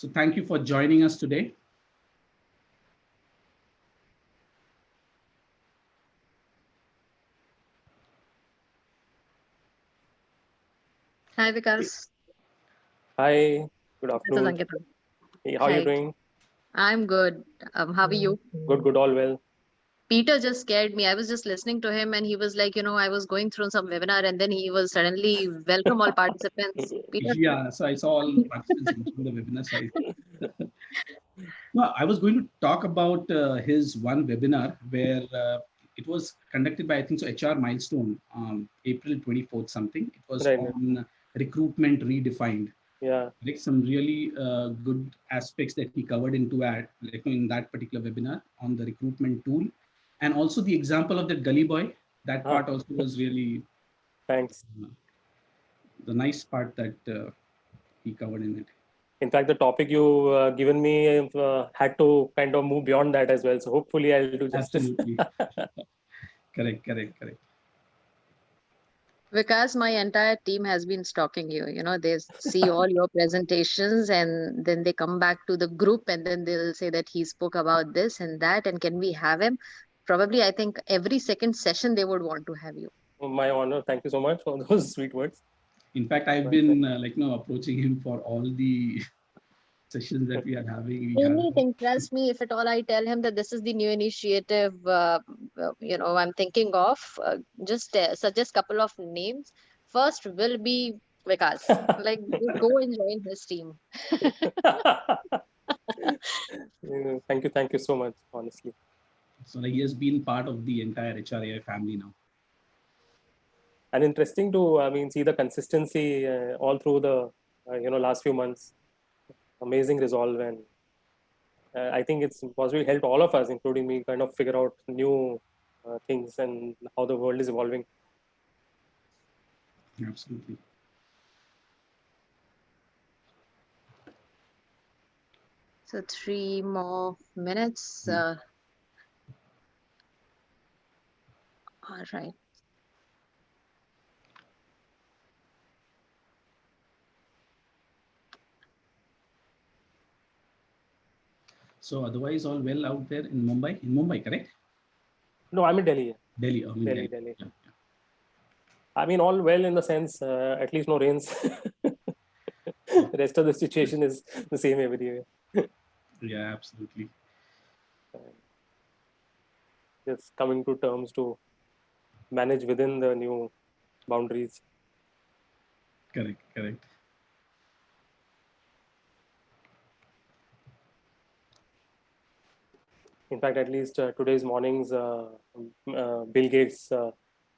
So thank you for joining us today. Hi, Vikas. Hi, good This is afternoon. Ankita. Hey, how are you Hi, doing? I'm good. How are you? Good, all well. Peter just scared me. I was just listening to him and he was like, I was going through some webinar and then he was suddenly welcome all participants. Peter, Yeah, so I saw all participants in the webinar. So I was going to talk about his one webinar where it was conducted by, I think so, HR Milestone, April 24th something. It was Right. on recruitment redefined. Yeah. Like some really good aspects that he covered in that particular webinar on the recruitment tool, and also the example of that gully boy. That part also was really Thanks. the nice part that he covered in it. In fact, the topic you given me had to kind of move beyond that as well. So hopefully I'll do justice. Absolutely. Correct. Vikas, my entire team has been stalking you. They see all your presentations and then they come back to the group and then they'll say that he spoke about this and that and can we have him? Probably, I think every second session they would want to have you. My honor. Thank you so much for those sweet words. In fact, I've been approaching him for all the sessions that we are having. Anything, trust me, if at all I tell him that this is the new initiative, I'm thinking of, just suggest couple of names. First will be Vikas. Like, just go and join his team. Thank you so much, honestly. So he has been part of the entire HRAI family now. And interesting to, see the consistency all through the, last few months. Amazing resolve, and I think it's possibly helped all of us, including me, kind of figure out new things and how the world is evolving. Absolutely. So 3 more minutes. All right. So otherwise, all well out there in Mumbai. In Mumbai, correct? No, I'm in Delhi. Delhi. Delhi. Yeah. I mean, all well in the sense, at least no rains. The rest of the situation is the same everywhere. Yeah, absolutely. Just coming to terms to manage within the new boundaries. Correct. In fact, at least today's morning's Bill Gates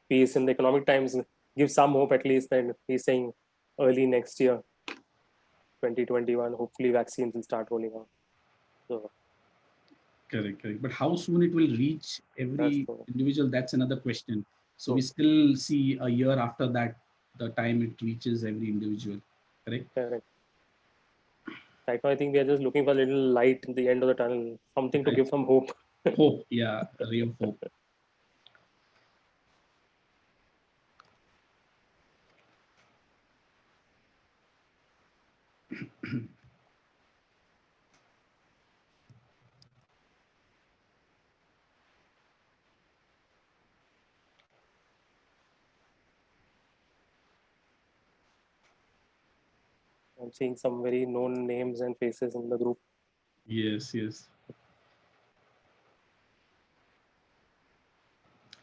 piece in the Economic Times gives some hope, at least, that he's saying early next year, 2021, hopefully vaccines will start rolling out. So, correct. But how soon it will reach every individual, that's another question. So we still see a year after that, the time it reaches every individual, correct? Correct. Right now, I think we are just looking for a little light in the end of the tunnel, something to give some hope. Hope, yeah, a ray of hope. I'm seeing some very known names and faces in the group. Yes.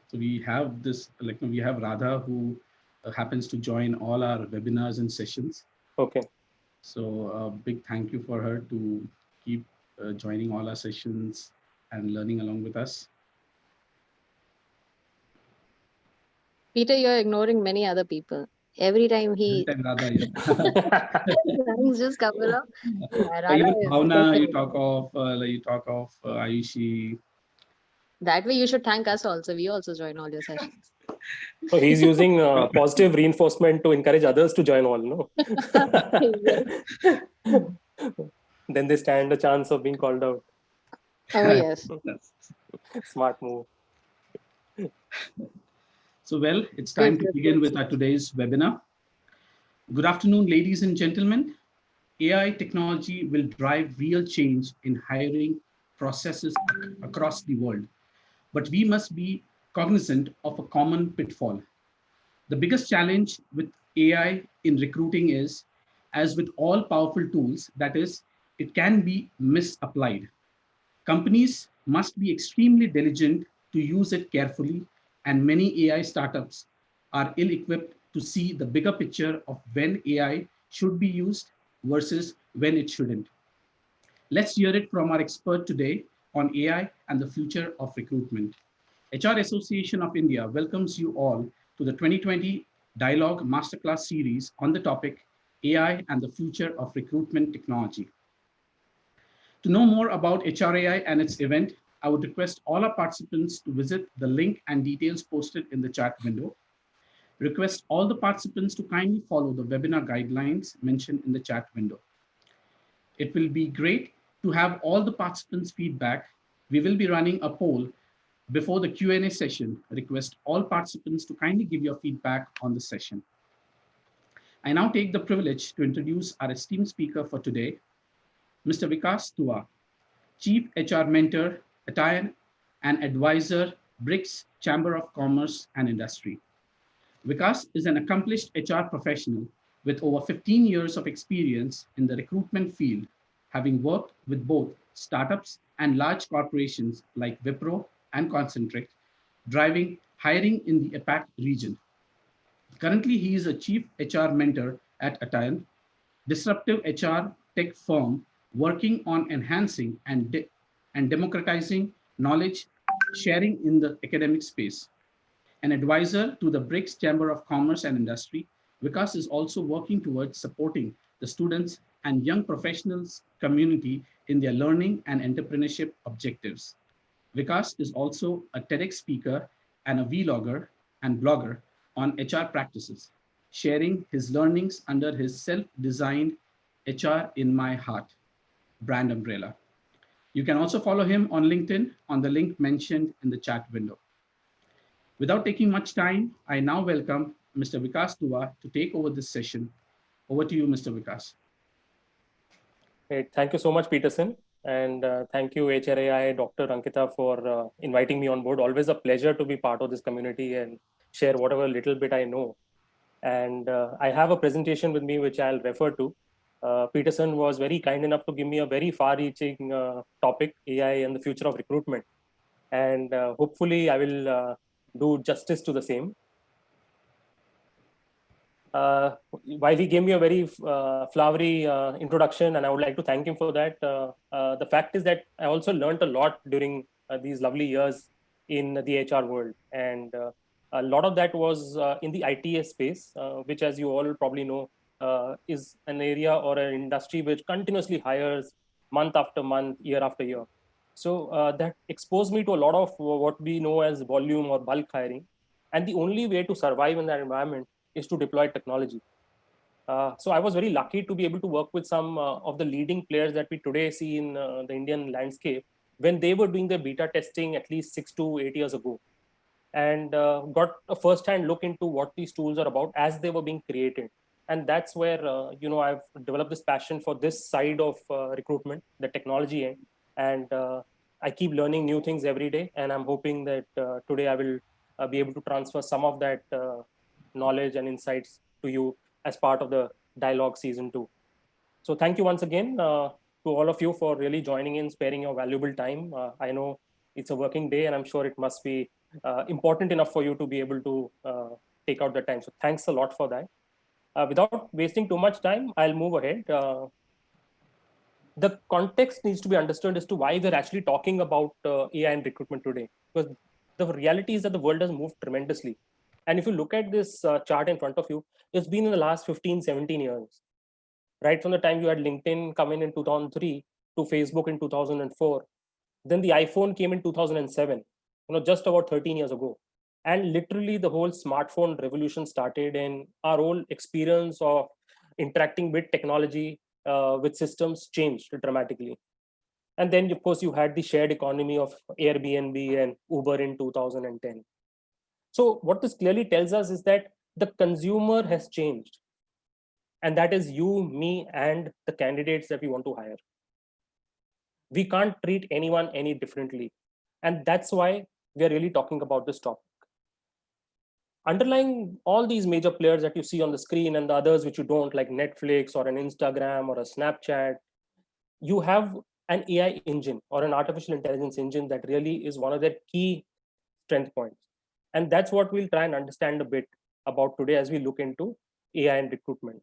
So we have this, we have Radha, who happens to join all our webinars and sessions. Okay. So a big thank you for her to keep joining all our sessions and learning along with us. Peter, you're ignoring many other people. Every time Radha, yeah. just couple of Even Bhavna, you talk of Ayushi. That way you should thank us also. We also join all your sessions. So he's using positive reinforcement to encourage others to join all, no? Then they stand a chance of being called out. Oh, yes. Smart move. So, well, it's time to begin with our today's webinar. Good afternoon, ladies and gentlemen. AI technology will drive real change in hiring processes across the world, but we must be cognizant of a common pitfall. The biggest challenge with AI in recruiting is, as with all powerful tools, that is, it can be misapplied. Companies must be extremely diligent to use it carefully, and many AI startups are ill equipped to see the bigger picture of when AI should be used versus when it shouldn't. Let's hear it from our expert today on AI and the future of recruitment. HR Association of India welcomes you all to the 2020 Dialogue Masterclass series on the topic AI and the future of recruitment technology. To know more about HRAI and its event, I would request all our participants to visit the link and details posted in the chat window. Request all the participants to kindly follow the webinar guidelines mentioned in the chat window. It will be great to have all the participants' feedback. We will be running a poll before the Q&A session. Request all participants to kindly give your feedback on the session. I now take the privilege to introduce our esteemed speaker for today, Mr. Vikas Tua, Chief HR Mentor, Attire and Advisor, BRICS Chamber of Commerce and Industry. Vikas is an accomplished HR professional with over 15 years of experience in the recruitment field, having worked with both startups and large corporations like Wipro and Concentric, driving hiring in the APAC region. Currently, he is a Chief HR Mentor at Attire, disruptive HR tech firm working on enhancing and democratizing knowledge sharing in the academic space. An advisor to the BRICS Chamber of Commerce and Industry, Vikas is also working towards supporting the students and young professionals community in their learning and entrepreneurship objectives. Vikas is also a TEDx speaker and a vlogger and blogger on HR practices, sharing his learnings under his self-designed HR in My Heart brand umbrella. You can also follow him on LinkedIn on the link mentioned in the chat window. Without taking much time, I now welcome Mr. Vikas Tua to take over this session. Over to you, Mr. Vikas. Great. Thank you so much, Peterson. And thank you, HRAI, Dr. Ankita, for inviting me on board. Always a pleasure to be part of this community and share whatever little bit I know. And I have a presentation with me, which I'll refer to. Peterson was very kind enough to give me a very far-reaching topic, AI and the future of recruitment. And hopefully I will do justice to the same. While he gave me a very flowery introduction, and I would like to thank him for that, the fact is that I also learned a lot during these lovely years in the HR world. And a lot of that was in the ITS space, which, as you all probably know, is an area or an industry which continuously hires month after month, year after year. So that exposed me to a lot of what we know as volume or bulk hiring. And the only way to survive in that environment is to deploy technology. So I was very lucky to be able to work with some of the leading players that we today see in the Indian landscape when they were doing their beta testing at least 6 to 8 years ago, and got a first-hand look into what these tools are about as they were being created. And that's where I've developed this passion for this side of recruitment, the technology end, and I keep learning new things every day. And I'm hoping that today I will be able to transfer some of that knowledge and insights to you as part of the dialogue season 2. So thank you once again to all of you for really joining in, sparing your valuable time. I know it's a working day, and I'm sure it must be important enough for you to be able to take out the time. So thanks a lot for that. Without wasting too much time, I'll move ahead. The context needs to be understood as to why we're actually talking about AI and recruitment today, because the reality is that the world has moved tremendously. And if you look at this chart in front of you, it's been in the last 15, 17 years, right from the time you had LinkedIn come in 2003 to Facebook in 2004. Then the iPhone came in 2007, just about 13 years ago. And literally the whole smartphone revolution started, and our whole experience of interacting with technology, with systems changed dramatically. And then, of course, you had the shared economy of Airbnb and Uber in 2010. So what this clearly tells us is that the consumer has changed. And that is you, me, and the candidates that we want to hire. We can't treat anyone any differently. And that's why we are really talking about this topic. Underlying all these major players that you see on the screen and the others which you don't, like Netflix or an Instagram or a Snapchat, you have an AI engine or an artificial intelligence engine that really is one of their key strength points. And that's what we'll try and understand a bit about today as we look into AI and recruitment.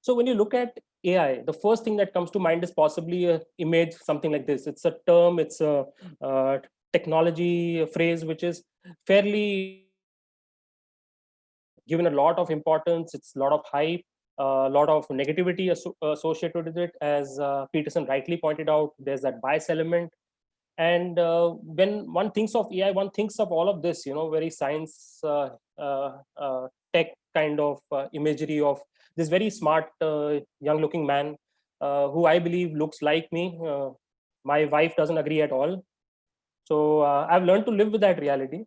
So when you look at AI, the first thing that comes to mind is possibly an image, something like this. It's a term, it's a technology phrase which is fairly given a lot of importance. It's a lot of hype, a lot of negativity associated with it. As Peterson rightly pointed out, there's that bias element. And when one thinks of AI, one thinks of all of this, very science tech kind of imagery of this very smart young looking man who I believe looks like me. My wife doesn't agree at all. So I've learned to live with that reality.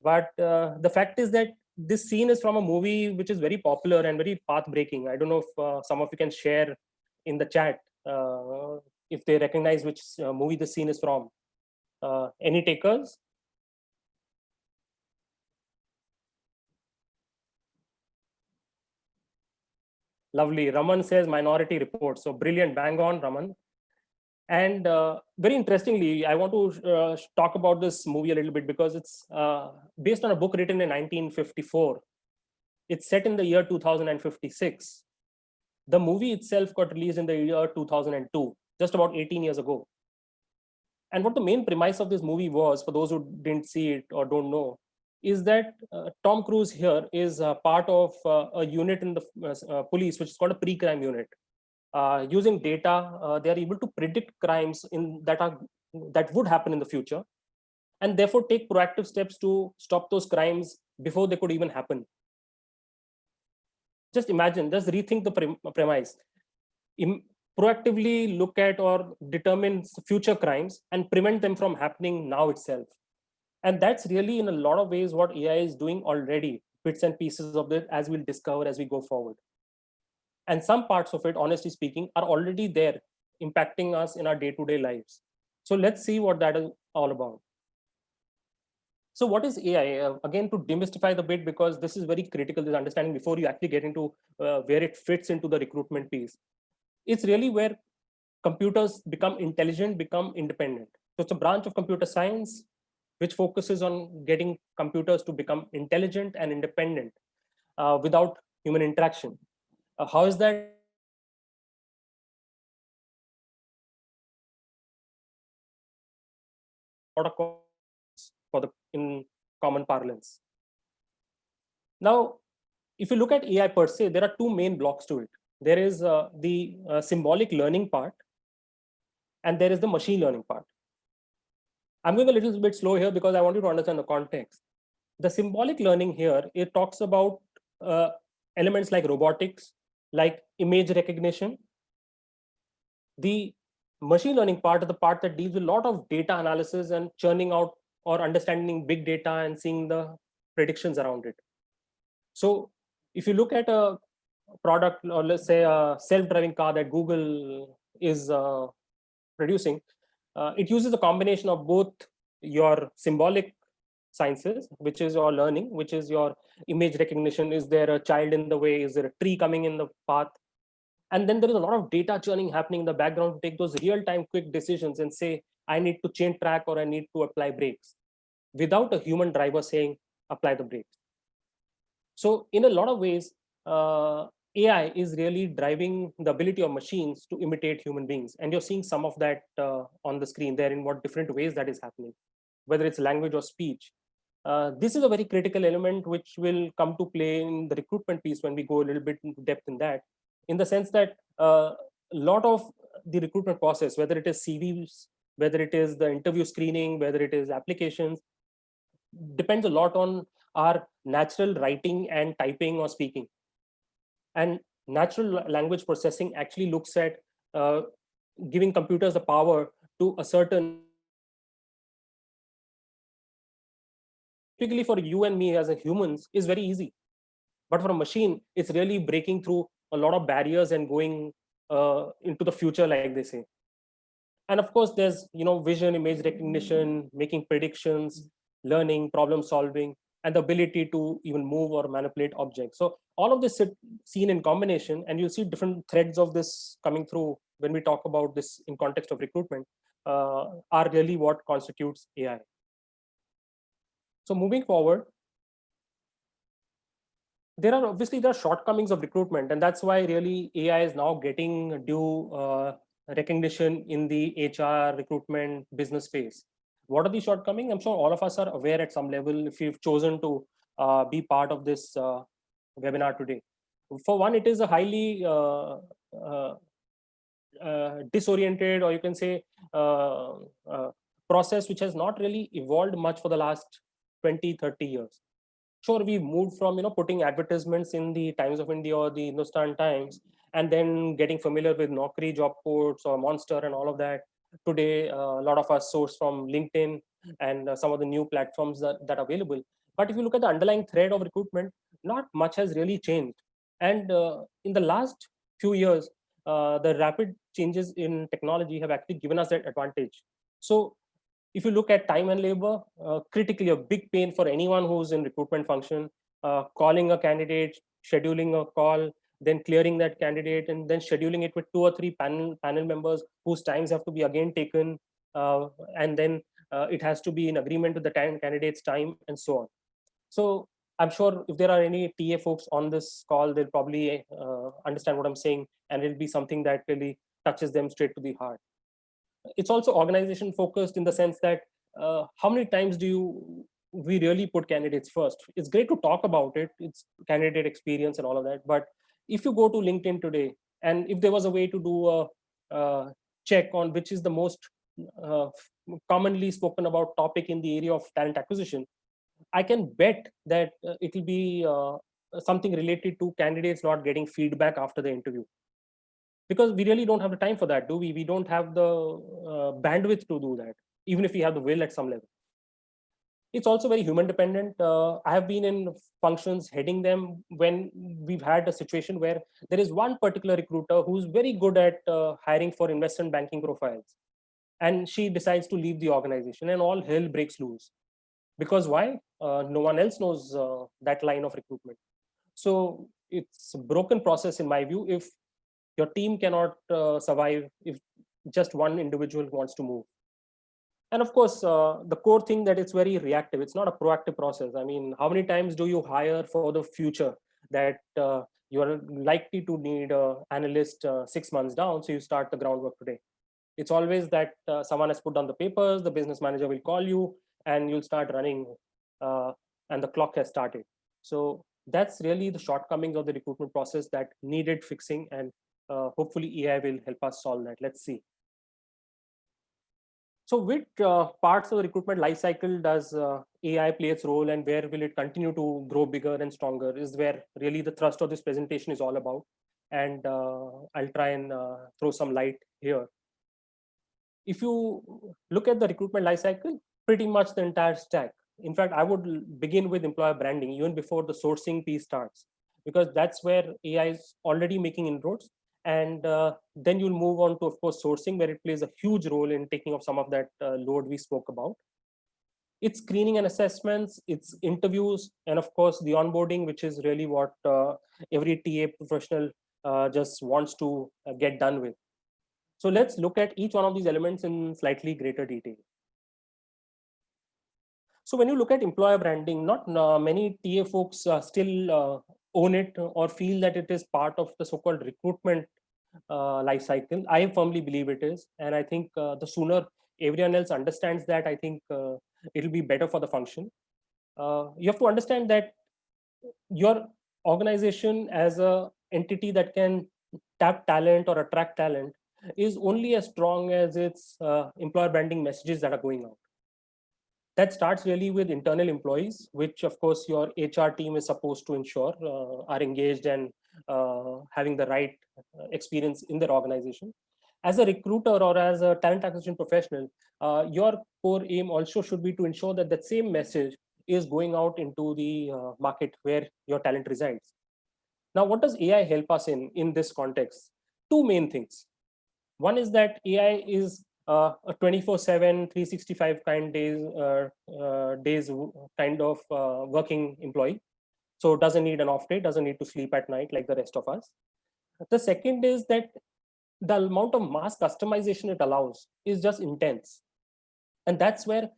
But the fact is that this scene is from a movie which is very popular and very path breaking. I don't know if some of you can share in the chat if they recognize which movie this scene is from. Any takers? Lovely. Raman says Minority Report. So brilliant, bang on, Raman. And very interestingly, I want to talk about this movie a little bit because it's based on a book written in 1954. It's set in the year 2056. The movie itself got released in the year 2002, just about 18 years ago. And what the main premise of this movie was, for those who didn't see it or don't know, is that Tom Cruise here is part of a unit in the police, which is called a pre-crime unit. Using data, they are able to predict crimes that would happen in the future, and therefore take proactive steps to stop those crimes before they could even happen. Just imagine, just rethink the premise. Proactively look at or determine future crimes and prevent them from happening now itself. And that's really in a lot of ways what AI is doing already, bits and pieces of it, as we'll discover as we go forward. And some parts of it, honestly speaking, are already there, impacting us in our day-to-day lives. So let's see what that is all about. So what is AI? Again, to demystify the bit, because this is very critical, this understanding, before you actually get into where it fits into the recruitment piece. It's really where computers become intelligent, become independent. So it's a branch of computer science which focuses on getting computers to become intelligent and independent without human interaction. How is that? In common parlance. Now, if you look at AI per se, there are two main blocks to it. There is the symbolic learning part, and there is the machine learning part. I'm going a little bit slow here because I want you to understand the context. The symbolic learning here, it talks about elements like robotics, like image recognition. The machine learning part is the part that deals with a lot of data analysis and churning out or understanding big data and seeing the predictions around it. So if you look at a product, or let's say a self-driving car that Google is producing, it uses a combination of both your symbolic sciences, which is your learning, which is your image recognition. Is there a child in the way? Is there a tree coming in the path? And then there is a lot of data churning happening in the background to take those real-time quick decisions and say, I need to change track or I need to apply brakes, without a human driver saying, apply the brakes. So in a lot of ways, AI is really driving the ability of machines to imitate human beings. And you're seeing some of that on the screen there, in what different ways that is happening, whether it's language or speech. This is a very critical element which will come to play in the recruitment piece when we go a little bit into depth in that, in the sense that a lot of the recruitment process, whether it is CVs, whether it is the interview screening, whether it is applications, depends a lot on our natural writing and typing or speaking. And natural language processing actually looks at giving computers the power to a certain, typically for you and me as a humans, is very easy. But for a machine, it's really breaking through a lot of barriers and going into the future, like they say. And of course, there's vision, image recognition, making predictions, learning, problem solving, and the ability to even move or manipulate objects. So all of this seen in combination, and you'll see different threads of this coming through when we talk about this in context of recruitment, are really what constitutes AI. So moving forward, there are shortcomings of recruitment, and that's why really AI is now getting due recognition in the HR, recruitment, business space. What are the shortcomings? I'm sure all of us are aware at some level if you've chosen to be part of this webinar today. For one, it is a highly disoriented, or you can say process which has not really evolved much for the last 20-30 years. Sure, we moved from putting advertisements in the Times of India or the Hindustan Times, and then getting familiar with Naukri job ports or Monster and all of that. Today, a lot of us source from LinkedIn and some of the new platforms that are available. But if you look at the underlying thread of recruitment, not much has really changed. And in the last few years, the rapid changes in technology have actually given us that advantage. So if you look at time and labor, critically a big pain for anyone who's in recruitment function, calling a candidate, scheduling a call, then clearing that candidate, and then scheduling it with 2 or 3 panel members whose times have to be again taken, and then it has to be in agreement with the candidate's time, and so on. So I'm sure if there are any TA folks on this call, they'll probably understand what I'm saying, and it'll be something that really touches them straight to the heart. It's also organization focused in the sense that how many times do we really put candidates first? It's great to talk about it, it's candidate experience and all of that, but if you go to LinkedIn today, and if there was a way to do a check on which is the most commonly spoken about topic in the area of talent acquisition, I can bet that it will be something related to candidates not getting feedback after the interview, because we really don't have the time for that, do we? We don't have the bandwidth to do that, even if we have the will at some level. It's also very human dependent. I have been in functions heading them when we've had a situation where there is one particular recruiter who's very good at hiring for investment banking profiles, and she decides to leave the organization, and all hell breaks loose. Because why? No one else knows that line of recruitment. So it's a broken process in my view if your team cannot survive if just one individual wants to move. And of course, the core thing that it's very reactive. It's not a proactive process. I mean, how many times do you hire for the future that you are likely to need an analyst 6 months down, so you start the groundwork today? It's always that someone has put down the papers, the business manager will call you, and you'll start running, and the clock has started. So that's really the shortcomings of the recruitment process that needed fixing, and hopefully AI will help us solve that. Let's see. So which parts of the recruitment lifecycle does AI play its role, and where will it continue to grow bigger and stronger, is where really the thrust of this presentation is all about. And I'll try and throw some light here. If you look at the recruitment lifecycle, pretty much the entire stack. In fact, I would begin with employer branding even before the sourcing piece starts, because that's where AI is already making inroads. And then you'll move on to, of course, sourcing, where it plays a huge role in taking off some of that load we spoke about. It's screening and assessments, it's interviews, and of course the onboarding, which is really what every TA professional just wants to get done with. So let's look at each one of these elements in slightly greater detail. So when you look at employer branding, not many TA folks still own it or feel that it is part of the so-called recruitment life cycle. I firmly believe it is. And I think the sooner everyone else understands that, I think it'll be better for the function. You have to understand that your organization as a entity that can tap talent or attract talent is only as strong as its employer branding messages that are going out. That starts really with internal employees, which of course your HR team is supposed to ensure are engaged and having the right experience in their organization. As a recruiter or as a talent acquisition professional, your core aim also should be to ensure that that same message is going out into the market where your talent resides. Now, what does AI help us in this context? Two main things. One is that AI is a 24/7, 365 days kind of working employee. So doesn't need an off day, doesn't need to sleep at night like the rest of us. The second is that the amount of mass customization it allows is just intense. And that's where,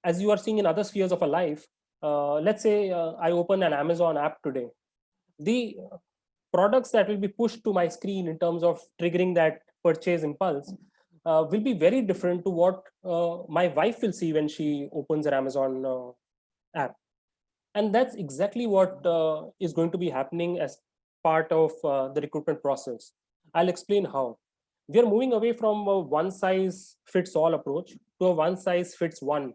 as you are seeing in other spheres of a life, let's say I open an Amazon app today. The products that will be pushed to my screen in terms of triggering that purchase impulse will be very different to what my wife will see when she opens her Amazon app. And that's exactly what is going to be happening as part of the recruitment process. I'll explain how. We are moving away from a one size fits all approach to a one size fits one.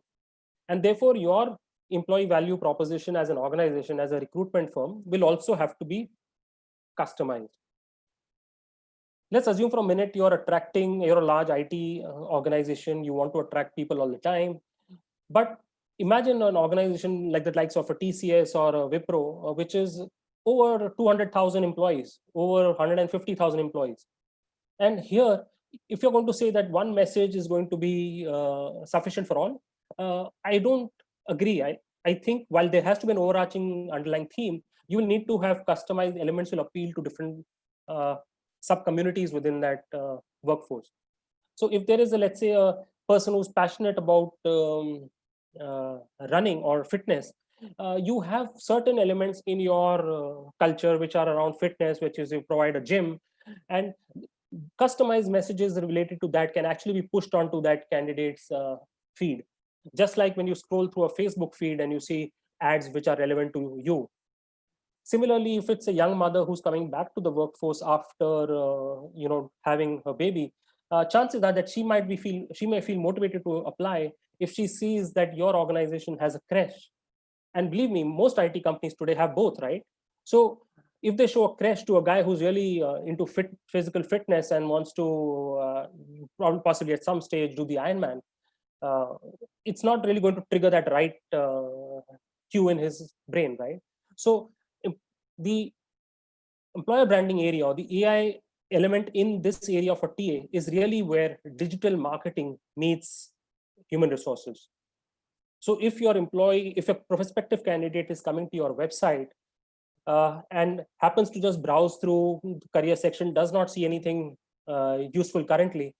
And therefore, your employee value proposition as an organization, as a recruitment firm, will also have to be customized. Let's assume for a minute you're a large IT organization, you want to attract people all the time. But imagine an organization like the likes of a TCS or a Wipro, which is over 200,000 employees, over 150,000 employees. And here, if you're going to say that one message is going to be sufficient for all, I don't agree. I think while there has to be an overarching underlying theme, you will need to have customized elements will appeal to different sub-communities within that workforce. So if there is, let's say, a person who's passionate about running or fitness, you have certain elements in your culture which are around fitness, which is you provide a gym, and customized messages related to that can actually be pushed onto that candidate's feed. Just like when you scroll through a Facebook feed and you see ads which are relevant to you. Similarly, if it's a young mother who's coming back to the workforce after having her baby, chances are that she may feel motivated to apply if she sees that your organization has a creche. And believe me, most IT companies today have both, right? So if they show a creche to a guy who's really into physical fitness and wants to possibly at some stage do the Ironman, it's not really going to trigger that right cue in his brain, right? So the employer branding area or the AI element in this area for TA is really where digital marketing meets human resources. So if a prospective candidate is coming to your website and happens to just browse through the career section, does not see anything useful currently,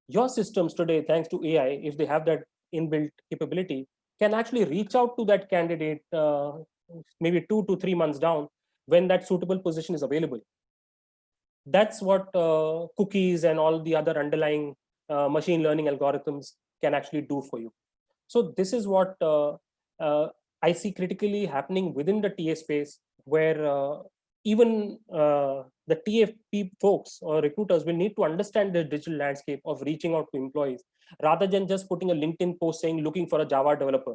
your systems today, thanks to AI, if they have that inbuilt capability, can actually reach out to that candidate maybe 2 to 3 months down when that suitable position is available. That's what cookies and all the other underlying machine learning algorithms can actually do for you. So this is what I see critically happening within the TA space, where even the TA folks or recruiters will need to understand the digital landscape of reaching out to employees, rather than just putting a LinkedIn post saying looking for a Java developer,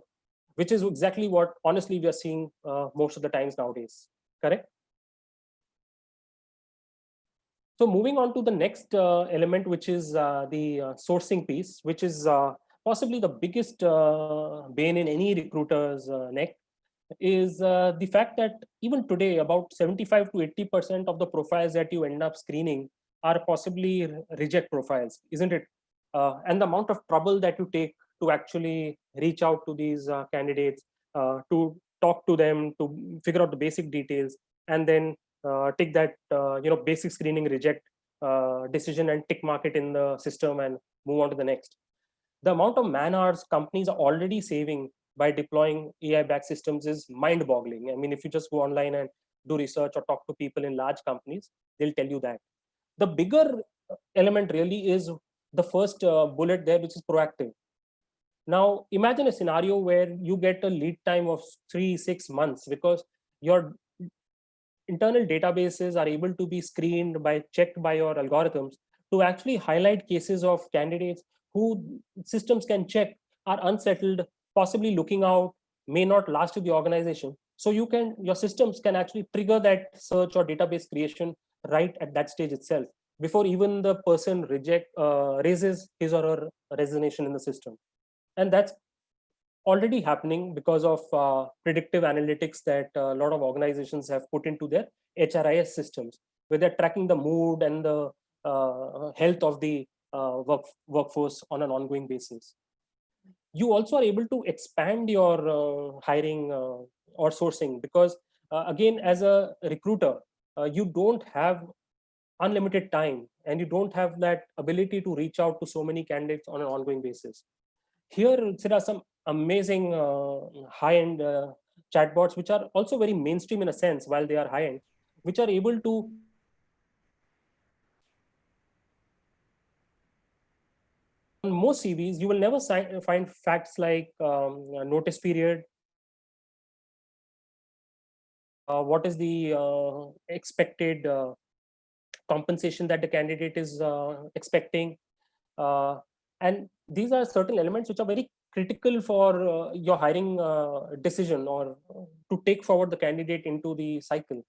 which is exactly what honestly we are seeing most of the times nowadays. Correct? So moving on to the next element, which is the sourcing piece, which is possibly the biggest bane in any recruiter's neck, is the fact that even today, about 75 to 80% of the profiles that you end up screening are possibly reject profiles, isn't it? And the amount of trouble that you take to actually reach out to these candidates, to talk to them, to figure out the basic details, and then take that basic screening reject decision and tick mark it in the system and move on to the next. The amount of man hours companies are already saving by deploying AI-backed systems is mind-boggling. I mean, if you just go online and do research or talk to people in large companies, they'll tell you that. The bigger element really is the first bullet there, which is proactive. Now, imagine a scenario where you get a lead time of 3-6 months because your internal databases are able to be checked by your algorithms to actually highlight cases of candidates who systems can check are unsettled, possibly looking out, may not last to the organization. So your systems can actually trigger that search or database creation right at that stage itself, before even the person raises his or her resignation in the system. And that's already happening because of predictive analytics that a lot of organizations have put into their HRIS systems, where they're tracking the mood and the health of the workforce on an ongoing basis. You also are able to expand your hiring or sourcing, because again, as a recruiter, you don't have unlimited time, and you don't have that ability to reach out to so many candidates on an ongoing basis. Here there are some amazing high-end chatbots, which are also very mainstream in a sense, while they are high-end, which are able to on most CVs, you will never find facts like notice period, what is the expected compensation that the candidate is expecting, and these are certain elements which are very critical for your hiring decision, or to take forward the candidate into the cycle.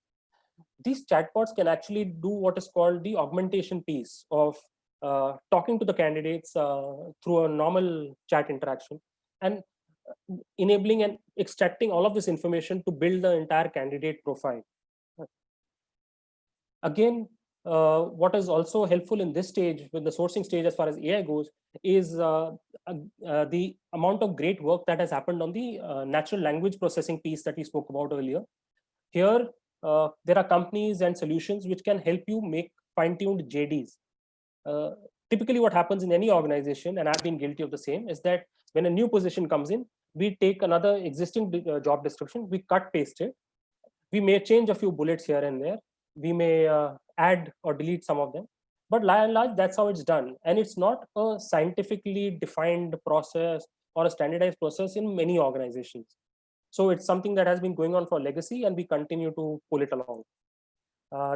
These chatbots can actually do what is called the augmentation piece of talking to the candidates through a normal chat interaction, and enabling and extracting all of this information to build the entire candidate profile. Again, what is also helpful in this stage, with the sourcing stage as far as AI goes, is the amount of great work that has happened on the natural language processing piece that we spoke about earlier. Here, there are companies and solutions which can help you make fine-tuned JDs. Typically, what happens in any organization, and I've been guilty of the same, is that when a new position comes in, we take another existing job description, we cut paste it, we may change a few bullets here and there, we may add or delete some of them, but by and large, that's how it's done. And it's not a scientifically defined process or a standardized process in many organizations. So it's something that has been going on for legacy, and we continue to pull it along.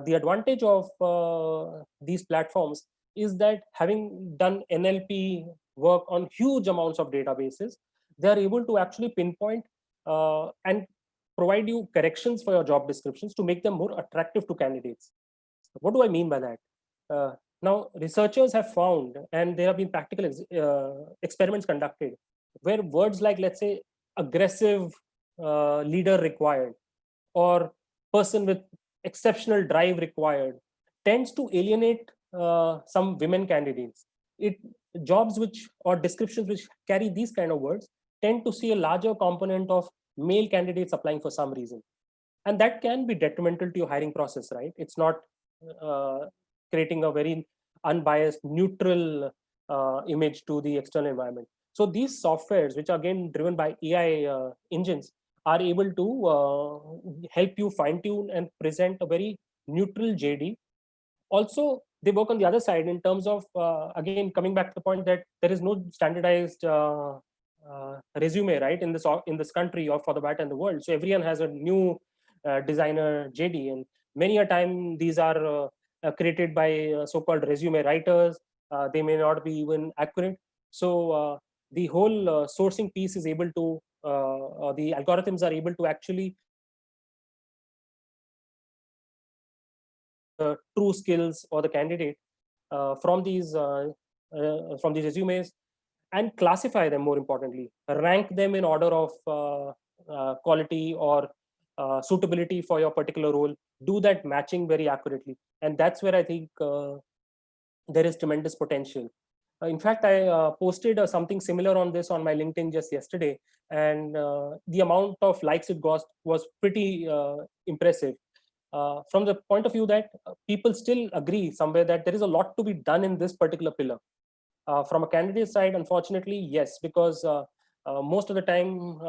The advantage of these platforms is that, having done NLP work on huge amounts of databases, they are able to actually pinpoint and provide you corrections for your job descriptions to make them more attractive to candidates. What do I mean by that? Now, researchers have found, and there have been practical experiments conducted, where words like, let's say, aggressive leader required, or person with exceptional drive required, tends to alienate some women candidates. Jobs which, or descriptions which carry these kind of words, tend to see a larger component of male candidates applying for some reason, and that can be detrimental to your hiring process, right? It's not creating a very unbiased, neutral image to the external environment. So these softwares, which are again driven by AI engines, are able to help you fine-tune and present a very neutral JD. Also, they work on the other side in terms of, again, coming back to the point that there is no standardized resume, right, in this country, or for the matter in the world. So everyone has a new designer JD, and many a time these are created by so-called resume writers. They may not be even accurate. So the whole sourcing piece is able to, the algorithms are able to actually true skills or the candidate from these resumes, and classify them, more importantly, rank them in order of quality or suitability for your particular role, do that matching very accurately. And that's where I think there is tremendous potential. In fact, I posted something similar on this on my LinkedIn just yesterday, and the amount of likes it got was pretty impressive. From the point of view that people still agree somewhere that there is a lot to be done in this particular pillar. From a candidate side, unfortunately, yes, because most of the time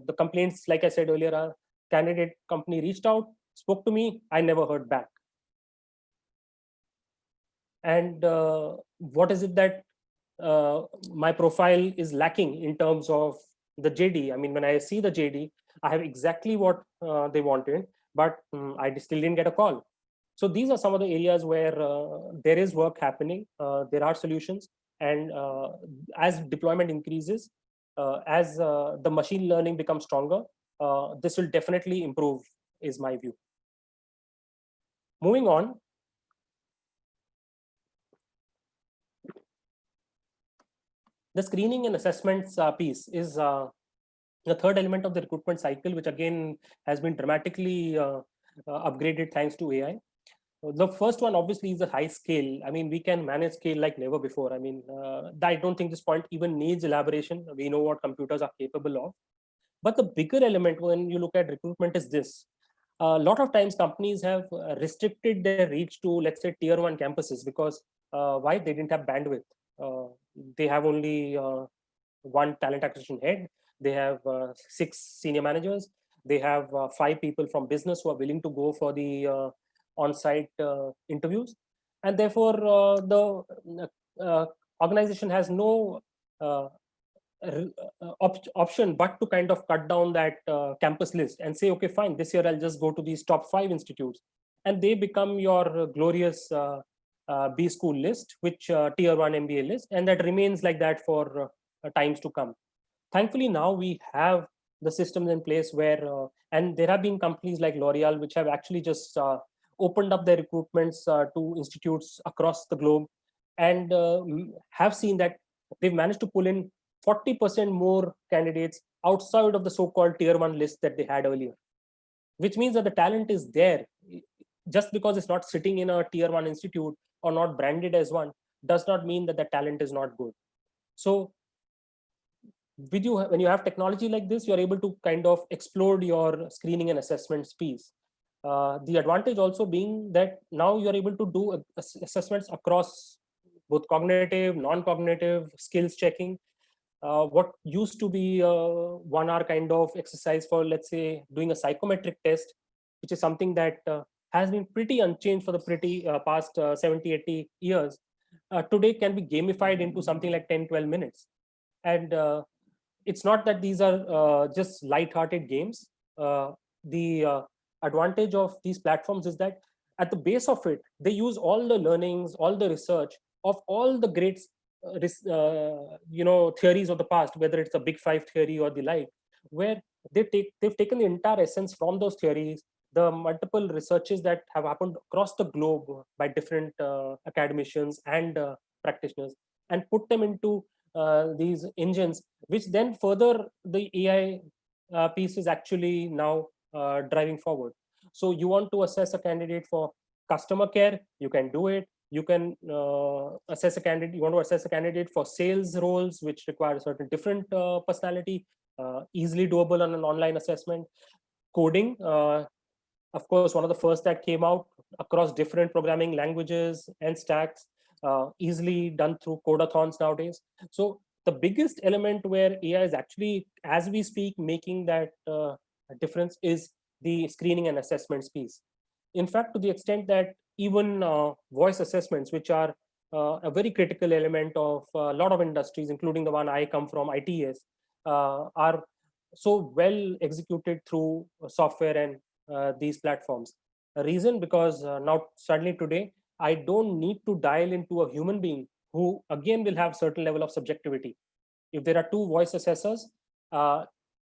the complaints, like I said earlier, are candidate company reached out, spoke to me, I never heard back. And what is it that my profile is lacking in terms of the JD? I mean, when I see the JD, I have exactly what they wanted, but I still didn't get a call. So these are some of the areas where there is work happening. There are solutions, and as deployment increases, as the machine learning becomes stronger, this will definitely improve, is my view. Moving on. The screening and assessments piece is the third element of the recruitment cycle, which again has been dramatically upgraded thanks to AI. The first one obviously is a high scale. I mean, we can manage scale like never before. I mean, I don't think this point even needs elaboration. We know what computers are capable of. But the bigger element when you look at recruitment is this. A lot of times companies have restricted their reach to, let's say, tier one campuses because why? They didn't have bandwidth. They have only one talent acquisition head. They have 6 senior managers. They have 5 people from business who are willing to go for the on-site interviews. And therefore, the organization has no option but to kind of cut down that campus list and say, okay, fine, this year I'll just go to these top 5 institutes, and they become your glorious B school list, which tier 1 MBA list, and that remains like that for times to come. Thankfully, now we have the systems in place where, and there have been companies like L'Oreal which have actually just opened up their recruitments to institutes across the globe, and have seen that they've managed to pull in 40% more candidates outside of the so-called tier 1 list that they had earlier, which means that the talent is there. Just because it's not sitting in a tier 1 institute or not branded as one does not mean that the talent is not good. So with you, when you have technology like this, you're able to kind of explode your screening and assessments piece. The advantage also being that now you're able to do assessments across both cognitive, non-cognitive, skills checking. What used to be a 1 hour kind of exercise for, let's say, doing a psychometric test, which is something that has been pretty unchanged for the pretty past 70, 80 years, today can be gamified into something like 10, 12 minutes. And it's not that these are just light-hearted games. The advantage of these platforms is that at the base of it, they use all the learnings, all the research of all the great theories of the past, whether it's a big 5 theory or the like, where they've taken the entire essence from those theories, the multiple researches that have happened across the globe by different academicians and practitioners, and put them into these engines, which then further the AI piece is actually now driving forward. So you want to assess a candidate for customer care, you can do it. You can assess a candidate. You want to assess a candidate for sales roles, which require a certain different personality, easily doable on an online assessment. Coding, of course, one of the first that came out across different programming languages and stacks, easily done through codathons nowadays. So the biggest element where AI is actually, as we speak, making that difference is the screening and assessments piece. In fact, to the extent that even voice assessments, which are a very critical element of a lot of industries, including the one I come from, ITS, are so well executed through software and these platforms. A reason, because now suddenly today, I don't need to dial into a human being who again will have certain level of subjectivity. If there are 2 voice assessors,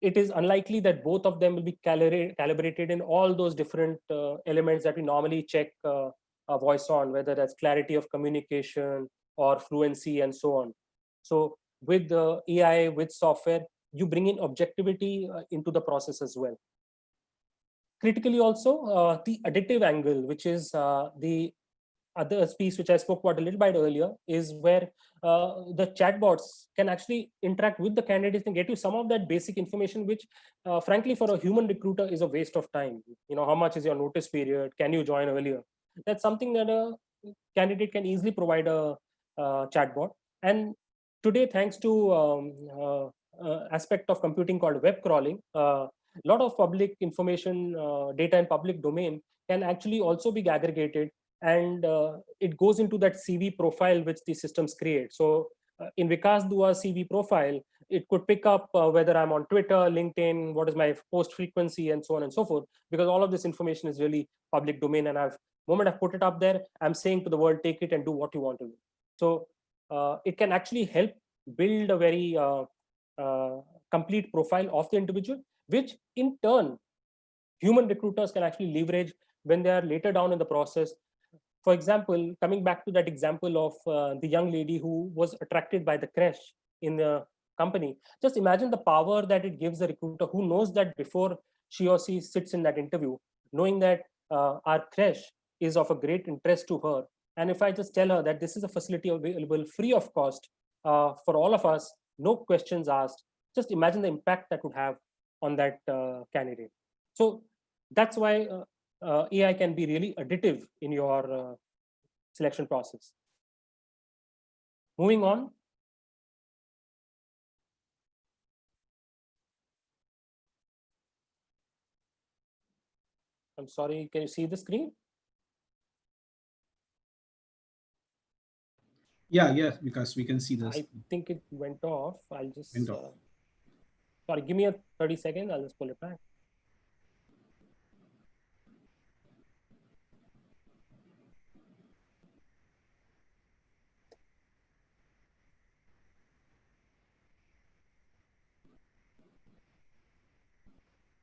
it is unlikely that both of them will be calibrated in all those different elements that we normally check a voice on, whether that's clarity of communication or fluency and so on. So with the AI, with software, you bring in objectivity into the process as well. Critically also, the additive angle, which is the other piece which I spoke about a little bit earlier, is where the chatbots can actually interact with the candidates and get you some of that basic information, which frankly for a human recruiter is a waste of time. How much is your notice period? Can you join earlier? That's something that a candidate can easily provide a chatbot. And today, thanks to aspect of computing called web crawling, a lot of public information, data in public domain can actually also be aggregated, and it goes into that CV profile which the systems create. So in Vikas Dua's CV profile, it could pick up whether I'm on Twitter, LinkedIn, what is my post frequency, and so on and so forth, because all of this information is really public domain. And moment I've put it up there, I'm saying to the world, take it and do what you want to do. So it can actually help build a very complete profile of the individual, which in turn, human recruiters can actually leverage when they are later down in the process. For example, coming back to that example of the young lady who was attracted by the crash, in the company. Just imagine the power that it gives the recruiter who knows that before she or she sits in that interview, knowing that our creche is of a great interest to her. And if I just tell her that this is a facility available free of cost for all of us, no questions asked, just imagine the impact that would have on that candidate. So that's why AI can be really additive in your selection process. Moving on. I'm sorry, can you see the screen? Yeah, yes, because we can see this. I think it went off. I'll just, Went off. sorry, give me a 30 seconds. I'll just pull it back.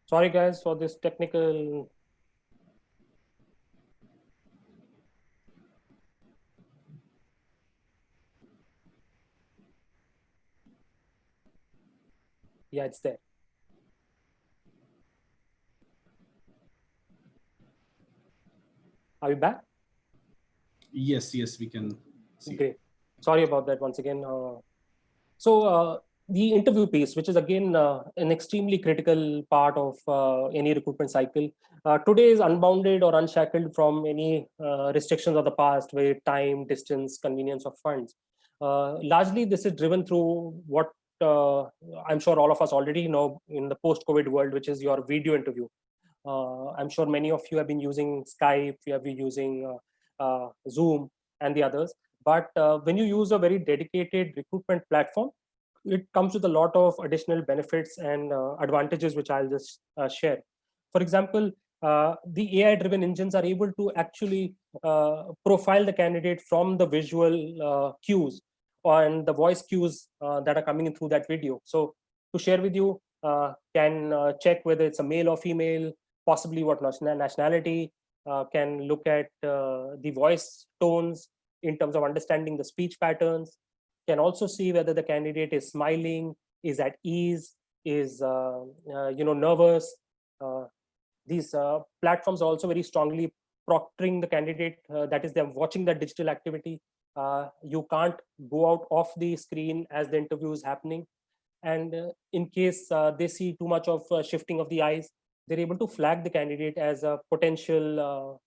Sorry guys for this technical. Yeah, it's there. Are we back? Yes, we can see. Great. Sorry about that once again. So the interview piece, which is again an extremely critical part of any recruitment cycle, today is unbounded or unshackled from any restrictions of the past, where time, distance, convenience of funds. Largely, this is driven through what I'm sure all of us already know in the post-COVID world, which is your video interview. I'm sure many of you have been using Skype, you have been using Zoom and the others. But when you use a very dedicated recruitment platform, it comes with a lot of additional benefits and advantages, which I'll just share. For example, the AI-driven engines are able to actually profile the candidate from the visual cues and the voice cues that are coming in through that video. So to share with you, can check whether it's a male or female, possibly what nationality, can look at the voice tones in terms of understanding the speech patterns, can also see whether the candidate is smiling, is at ease, is nervous. These platforms are also very strongly proctoring the candidate, that is, they're watching that digital activity. You can't go out off the screen as the interview is happening. And in case they see too much of shifting of the eyes, they're able to flag the candidate as a potential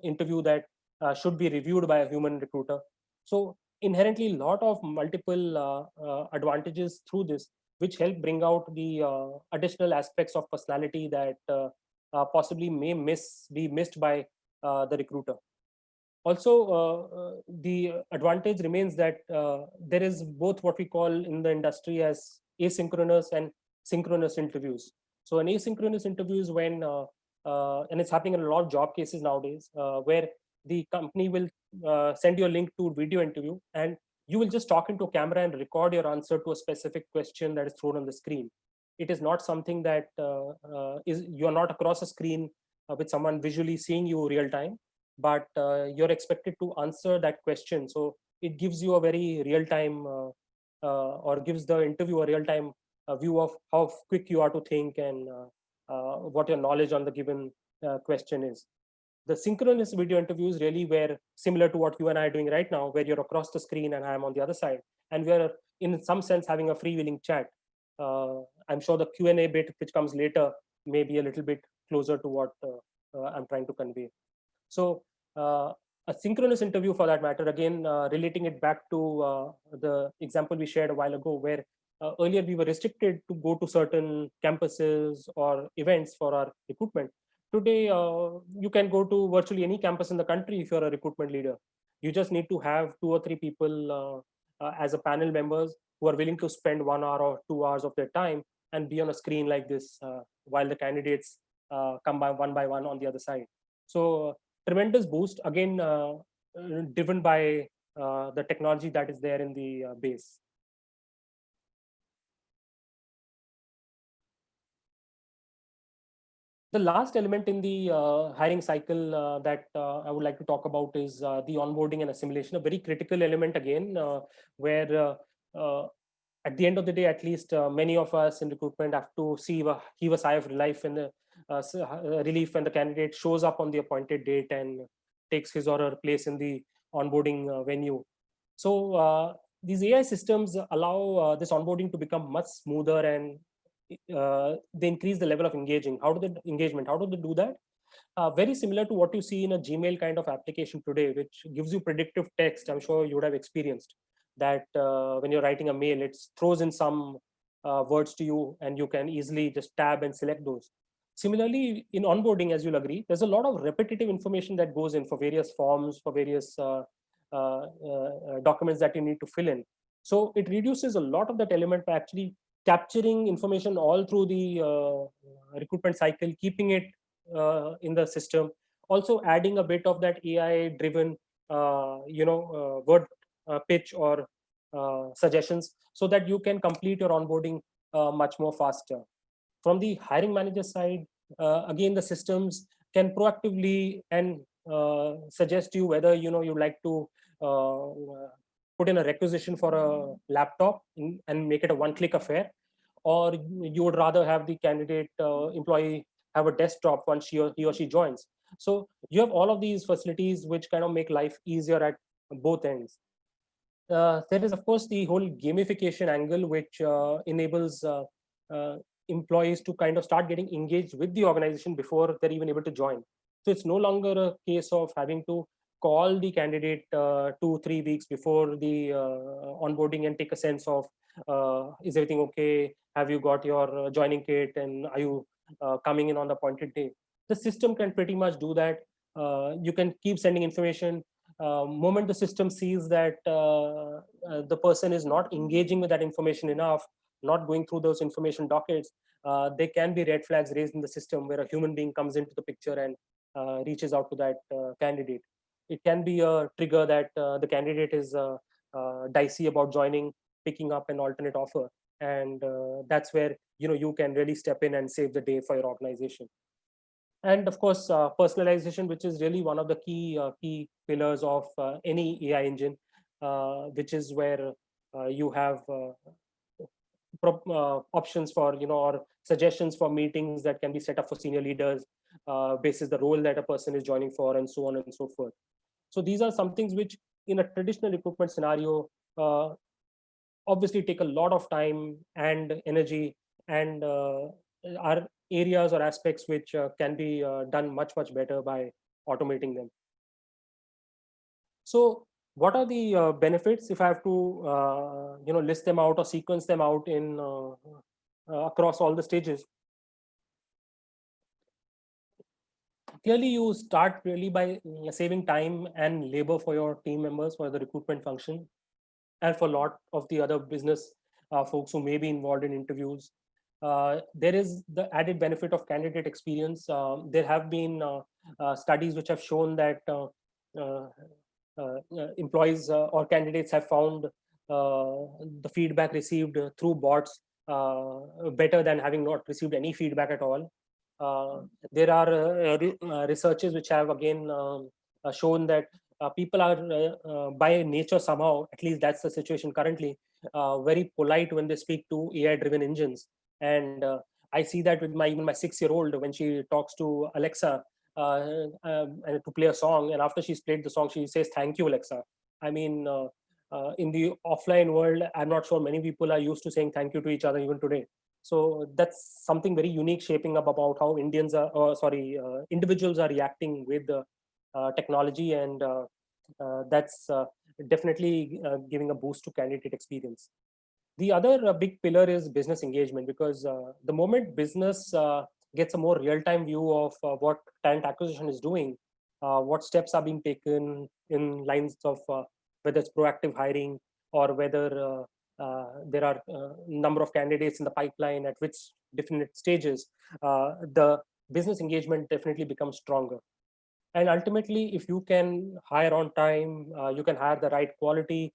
interview that should be reviewed by a human recruiter. So inherently, a lot of multiple advantages through this, which help bring out the additional aspects of personality that possibly may be missed by the recruiter. Also, the advantage remains that there is both what we call in the industry as asynchronous and synchronous interviews. So an asynchronous interview is when, and it's happening in a lot of job cases nowadays, where the company will send you a link to a video interview, and you will just talk into a camera and record your answer to a specific question that is thrown on the screen. It is not something that you're not across a screen with someone visually seeing you real time, but you're expected to answer that question. So it gives you a very real time or gives the interview a real time view of how quick you are to think and what your knowledge on the given question is. The synchronous video interviews really were similar to what you and I are doing right now, where you're across the screen and I'm on the other side, and we're in some sense having a freewheeling chat. I'm sure the Q&A bit, which comes later, may be a little bit closer to what I'm trying to convey. So a synchronous interview, for that matter, again, relating it back to the example we shared a while ago, where earlier we were restricted to go to certain campuses or events for our recruitment. Today, you can go to virtually any campus in the country if you're a recruitment leader. You just need to have 2 or 3 people as a panel members who are willing to spend 1 hour or 2 hours of their time and be on a screen like this while the candidates come by one on the other side. So tremendous boost, again, driven by the technology that is there in the base. The last element in the hiring cycle that I would like to talk about is the onboarding and assimilation, a very critical element again, where at the end of the day, at least many of us in recruitment have to heave a sigh of relief when the candidate shows up on the appointed date and takes his or her place in the onboarding venue. So these AI systems allow this onboarding to become much smoother, and they increase the level of engagement. How do they do that? Very similar to what you see in a Gmail kind of application today, which gives you predictive text. I'm sure you would have experienced that when you're writing a mail, it throws in some words to you, and you can easily just tab and select those. Similarly, in onboarding, as you'll agree, there's a lot of repetitive information that goes in for various forms, for various documents that you need to fill in. So it reduces a lot of that element by actually capturing information all through the recruitment cycle, keeping it in the system, also adding a bit of that AI driven word pitch or suggestions, so that you can complete your onboarding much more faster. From the hiring manager side, again, the systems can proactively and suggest you whether you'd like to put in a requisition for a laptop and make it a one-click affair, or you would rather have the candidate employee have a desktop once he or she joins. So you have all of these facilities which kind of make life easier at both ends. There is, of course, the whole gamification angle, which enables employees to kind of start getting engaged with the organization before they're even able to join. So it's no longer a case of having to call the candidate 2-3 weeks before the onboarding and take a sense of is everything okay? Have you got your joining kit, and are you coming in on the appointed day? The system can pretty much do that. You can keep sending information. Moment the system sees that the person is not engaging with that information enough, not going through those information dockets, there can be red flags raised in the system where a human being comes into the picture and reaches out to that candidate. It can be a trigger that the candidate is dicey about joining, picking up an alternate offer, and that's where you can really step in and save the day for your organization. And of course, personalization, which is really one of the key pillars of any AI engine, which is where you have options for or suggestions for meetings that can be set up for senior leaders basis the role that a person is joining for, and so on and so forth. So these are some things which in a traditional recruitment scenario obviously take a lot of time and energy, and are areas or aspects which can be done much better by automating them. So what are the benefits, if I have to list them out or sequence them out in across all the stages? Clearly, you start really by saving time and labor for your team members, for the recruitment function, and for a lot of the other business folks who may be involved in interviews. There is the added benefit of candidate experience. There have been studies which have shown that employees or candidates have found the feedback received through bots better than having not received any feedback at all. There are researches which have again shown that people are by nature somehow, at least that's the situation currently, very polite when they speak to AI driven engines. And I see that with even my 6-year-old, when she talks to Alexa to play a song, and after she's played the song, she says, "Thank you, Alexa." I mean, in the offline world, I'm not sure many people are used to saying thank you to each other even today. So that's something very unique shaping up about how individuals are reacting with the technology, and that's definitely giving a boost to candidate experience. The other big pillar is business engagement, because the moment business gets a more real-time view of what talent acquisition is doing, what steps are being taken in lines of whether it's proactive hiring, or whether there are a number of candidates in the pipeline at which different stages, the business engagement definitely becomes stronger. And ultimately, if you can hire on time, you can hire the right quality,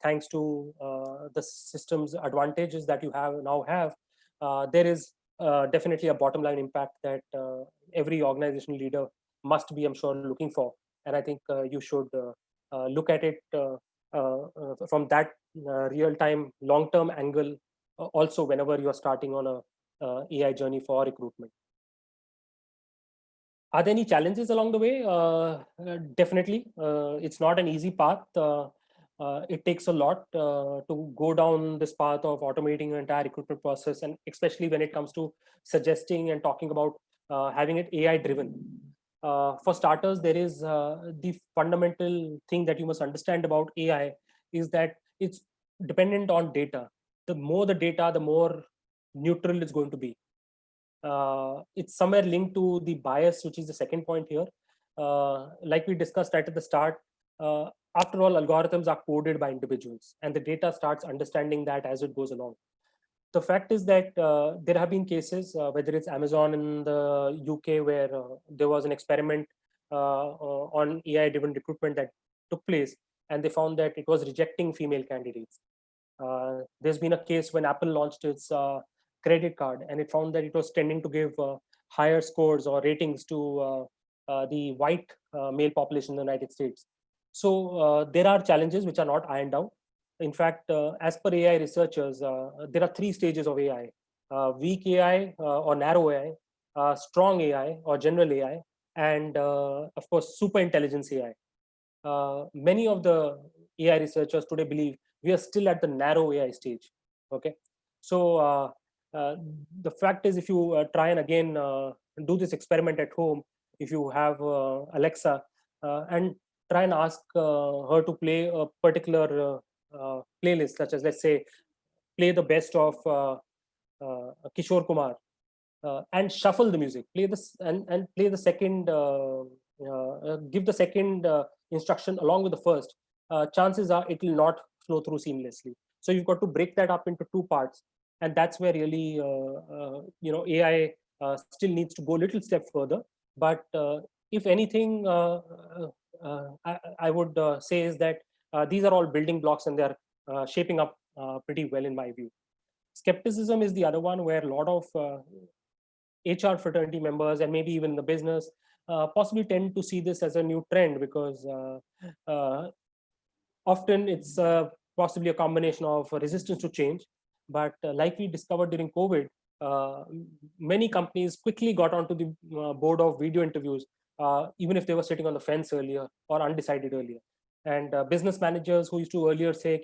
thanks to the system's advantages that you have, there is definitely a bottom line impact that every organization leader must be, I'm sure, looking for. And I think you should look at it from that real-time, long-term angle, also whenever you are starting on a AI journey for recruitment. Are there any challenges along the way? Definitely. It's not an easy path. It takes a lot to go down this path of automating the entire recruitment process, and especially when it comes to suggesting and talking about having it AI driven. For starters, there is the fundamental thing that you must understand about AI is that it's dependent on data. The more the data, the more neutral it's going to be. It's somewhere linked to the bias, which is the second point here. Like we discussed right at the start, after all, algorithms are coded by individuals, and the data starts understanding that as it goes along. The fact is that there have been cases, whether it's Amazon in the UK, where there was an experiment on AI-driven recruitment that took place, and they found that it was rejecting female candidates. There's been a case when Apple launched its credit card, and it found that it was tending to give higher scores or ratings to the white male population in the United States. So there are challenges which are not ironed out. In fact, as per AI researchers, there are 3 stages of AI: weak AI or narrow AI, strong AI or general AI, and of course, super intelligence AI. Many of the AI researchers today believe we are still at the narrow AI stage. Okay, so the fact is, if you try and again do this experiment at home, if you have Alexa and try and ask her to play a particular playlist, such as, let's say, play the best of Kishore Kumar, and shuffle the music, play this and play the second, give the second instruction along with the first, chances are it will not flow through seamlessly. So you've got to break that up into 2 parts, and that's where really AI still needs to go a little step further. But if anything, I would say is that these are all building blocks, and they're shaping up pretty well in my view. Skepticism is the other one, where a lot of HR fraternity members and maybe even the business possibly tend to see this as a new trend, because often it's possibly a combination of resistance to change. But like we discovered during COVID, many companies quickly got onto the board of video interviews, even if they were sitting on the fence earlier or undecided earlier. And business managers who used to earlier say,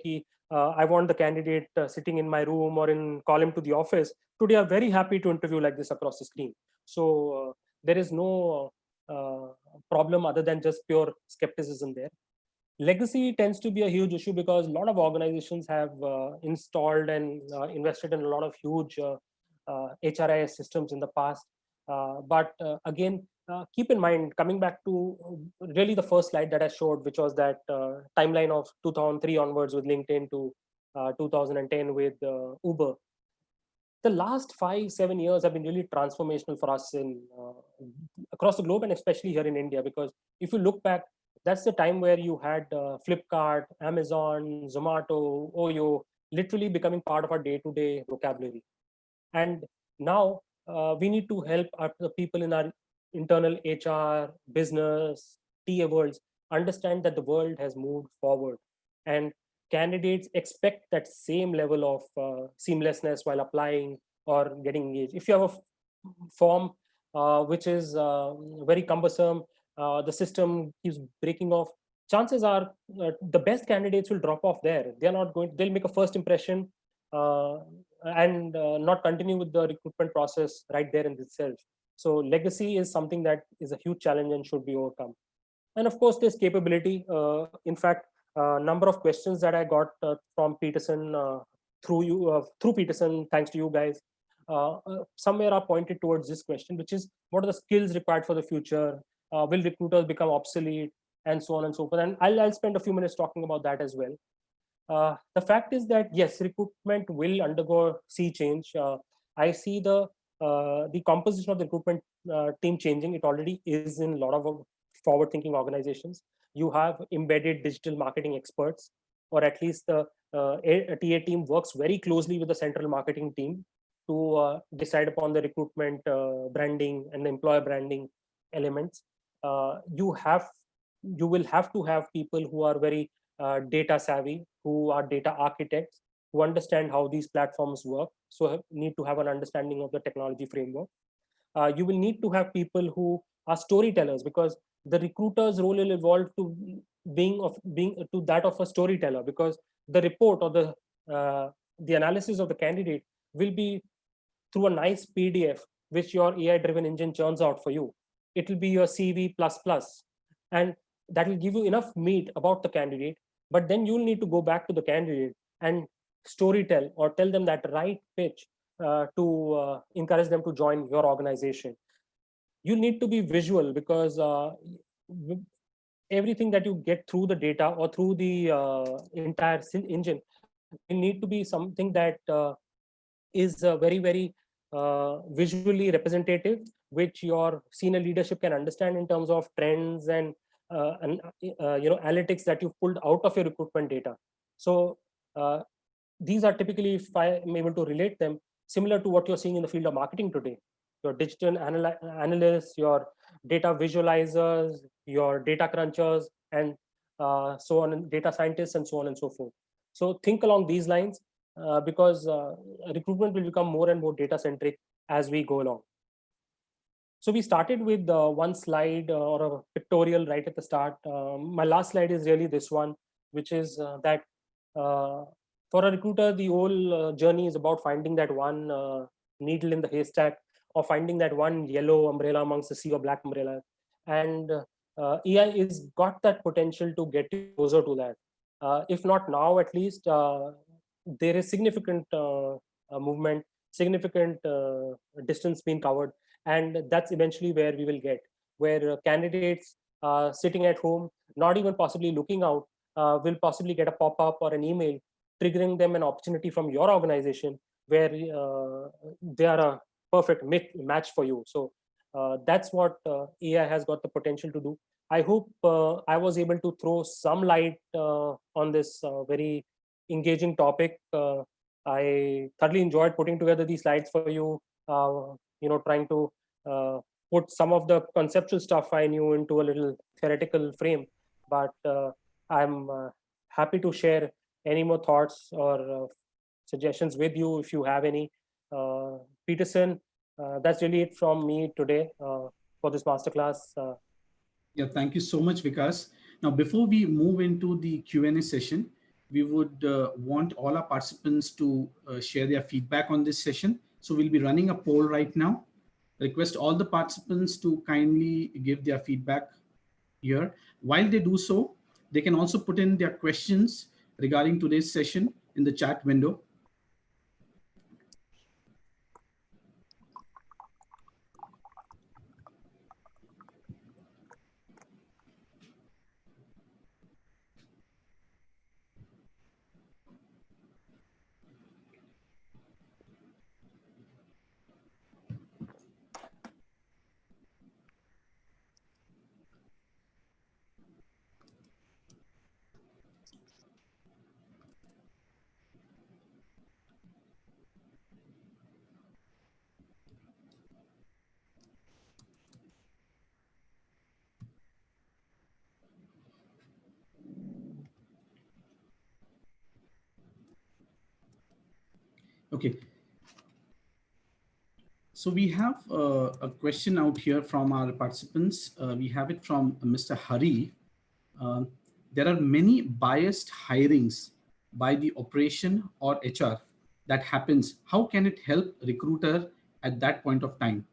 I want the candidate sitting in my room or call him to the office, today are very happy to interview like this across the screen. So there is no problem other than just pure skepticism there. Legacy tends to be a huge issue, because a lot of organizations have installed and invested in a lot of huge HRIS systems in the past. But again, keep in mind, coming back to really the first slide that I showed, which was that timeline of 2003 onwards with LinkedIn to 2010 with Uber. The last 5-7 years have been really transformational for us in across the globe, and especially here in India, because if you look back, that's the time where you had Flipkart, Amazon, Zomato, Oyo literally becoming part of our day-to-day vocabulary. And now we need to help the people in our internal HR, business, TA worlds understand that the world has moved forward, and candidates expect that same level of seamlessness while applying or getting engaged. If you have a form which is very cumbersome, the system keeps breaking off, chances are the best candidates will drop off there. They'll make a first impression and not continue with the recruitment process right there in itself. So legacy is something that is a huge challenge and should be overcome. And of course, there's capability. In fact, a number of questions that I got from Peterson through Peterson, thanks to you guys, somewhere are pointed towards this question, which is, what are the skills required for the future? Will recruiters become obsolete, and so on and so forth? And I'll spend a few minutes talking about that as well. The fact is that yes, recruitment will undergo sea change. I see the composition of the recruitment team changing. It already is in a lot of forward-thinking organizations. You have embedded digital marketing experts, or at least the TA team works very closely with the central marketing team to decide upon the recruitment branding and the employer branding elements. You will have to have people who are very data savvy, who are data architects, who understand how these platforms work. So need to have an understanding of the technology framework. You will need to have people who are storytellers, because the recruiter's role will evolve to being to that of a storyteller, because the report or the analysis of the candidate will be through a nice PDF which your AI driven engine churns out for you. It will be your CV plus plus, and that will give you enough meat about the candidate. But then you'll need to go back to the candidate and storytell or tell them that right pitch to encourage them to join your organization. You need to be visual, because everything that you get through the data or through the entire engine will need to be something that is very visually representative, which your senior leadership can understand in terms of trends and analytics that you've pulled out of your recruitment data. So these are typically, if I am able to relate them, similar to what you're seeing in the field of marketing today. Your digital analysts, your data visualizers, your data crunchers, and so on, and data scientists, and so on and so forth. So think along these lines, because recruitment will become more and more data centric as we go along. So we started with one slide or a pictorial right at the start. My last slide is really this one, which is that for a recruiter, the whole journey is about finding that one needle in the haystack, or finding that one yellow umbrella amongst the sea of black umbrellas. And AI is got that potential to get you closer to that. If not now, at least there is significant movement, significant distance being covered, and that's eventually where we will get, where candidates sitting at home, not even possibly looking out, will possibly get a pop-up or an email triggering them an opportunity from your organization, where they are a perfect match for you. So that's what AI has got the potential to do. I hope I was able to throw some light on this very engaging topic. I thoroughly enjoyed putting together these slides for you, trying to put some of the conceptual stuff I knew into a little theoretical frame. But I'm happy to share any more thoughts or suggestions with you if you have any. Peterson, that's really it from me today for this masterclass. Yeah, thank you so much, Vikas. Now, before we move into the Q&A session, we would want all our participants to share their feedback on this session. So we'll be running a poll right now. Request all the participants to kindly give their feedback here. While they do so, they can also put in their questions regarding today's session in the chat window. Okay. So we have a question out here from our participants. We have it from Mr. Hari. There are many biased hirings by the operation or HR that happens. How can it help recruiter at that point of time?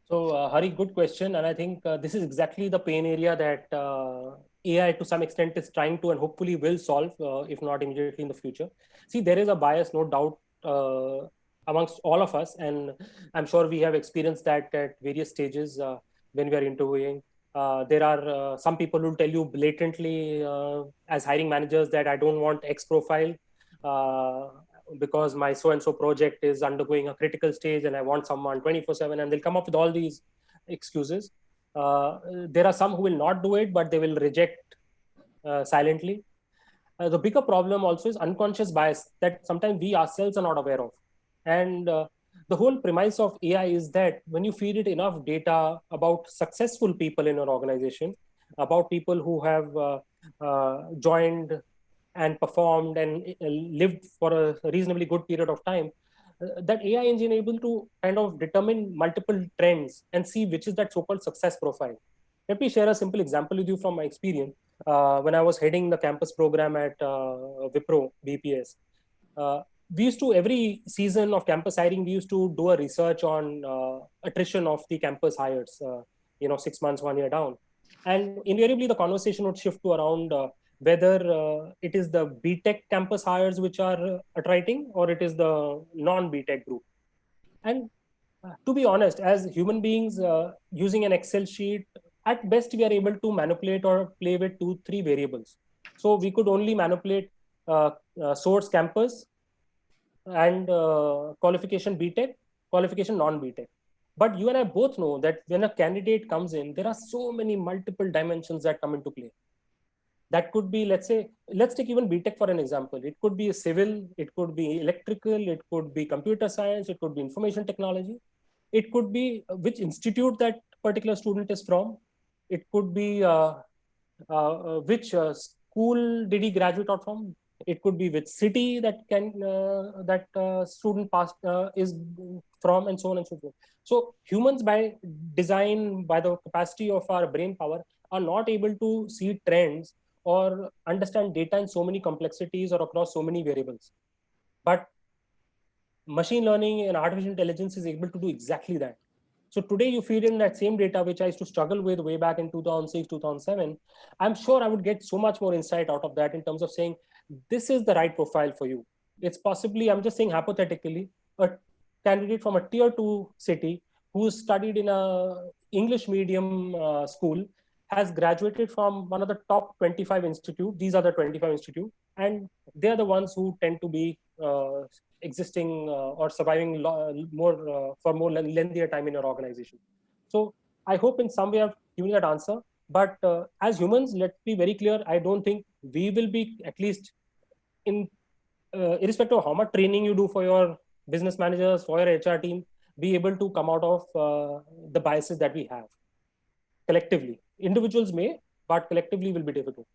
So Hari, good question. And I think this is exactly the pain area that AI to some extent is trying to and hopefully will solve, if not immediately in the future. See, there is a bias, no doubt, amongst all of us. And I'm sure we have experienced that at various stages when we are interviewing. There are some people who tell you blatantly as hiring managers that I don't want X profile because my so-and-so project is undergoing a critical stage and I want someone 24/7, and they'll come up with all these excuses. There are some who will not do it, but they will reject silently. The bigger problem also is unconscious bias that sometimes we ourselves are not aware of. And the whole premise of AI is that when you feed it enough data about successful people in your organization, about people who have joined and performed and lived for a reasonably good period of time, that AI engine able to kind of determine multiple trends and see which is that so-called success profile. Let me share a simple example with you from my experience. When I was heading the campus program at Wipro BPS, we used to, every season of campus hiring, we used to do a research on attrition of the campus hires, 6 months, 1 year down. And invariably the conversation would shift to around whether it is the BTech campus hires which are attriting, or it is the non-BTech group. And to be honest, as human beings, using an Excel sheet, at best we are able to manipulate or play with 2-3 variables. So we could only manipulate source campus and qualification BTech, qualification non-BTech. But you and I both know that when a candidate comes in, there are so many multiple dimensions that come into play. That could be, let's take even BTech for an example. It could be a civil, it could be electrical, it could be computer science, it could be information technology. It could be which institute that particular student is from. It could be which school did he graduate out from. It could be which city that student passed is from, and so on and so forth. So humans, by design, by the capacity of our brain power, are not able to see trends or understand data in so many complexities or across so many variables. But machine learning and artificial intelligence is able to do exactly that. So today you feed in that same data, which I used to struggle with way back in 2006, 2007. I'm sure I would get so much more insight out of that in terms of saying, this is the right profile for you. It's possibly, I'm just saying hypothetically, a candidate from a tier 2 city who studied in a English medium school, has graduated from one of the top 25 institutes. These are the 25 institutes, and they're the ones who tend to be existing or surviving for more lengthier time in your organization. So I hope in some way I've given that answer. But as humans, let's be very clear, I don't think we will be, at least in irrespective of how much training you do for your business managers, for your HR team, be able to come out of the biases that we have collectively. Individuals may, but collectively will be difficult.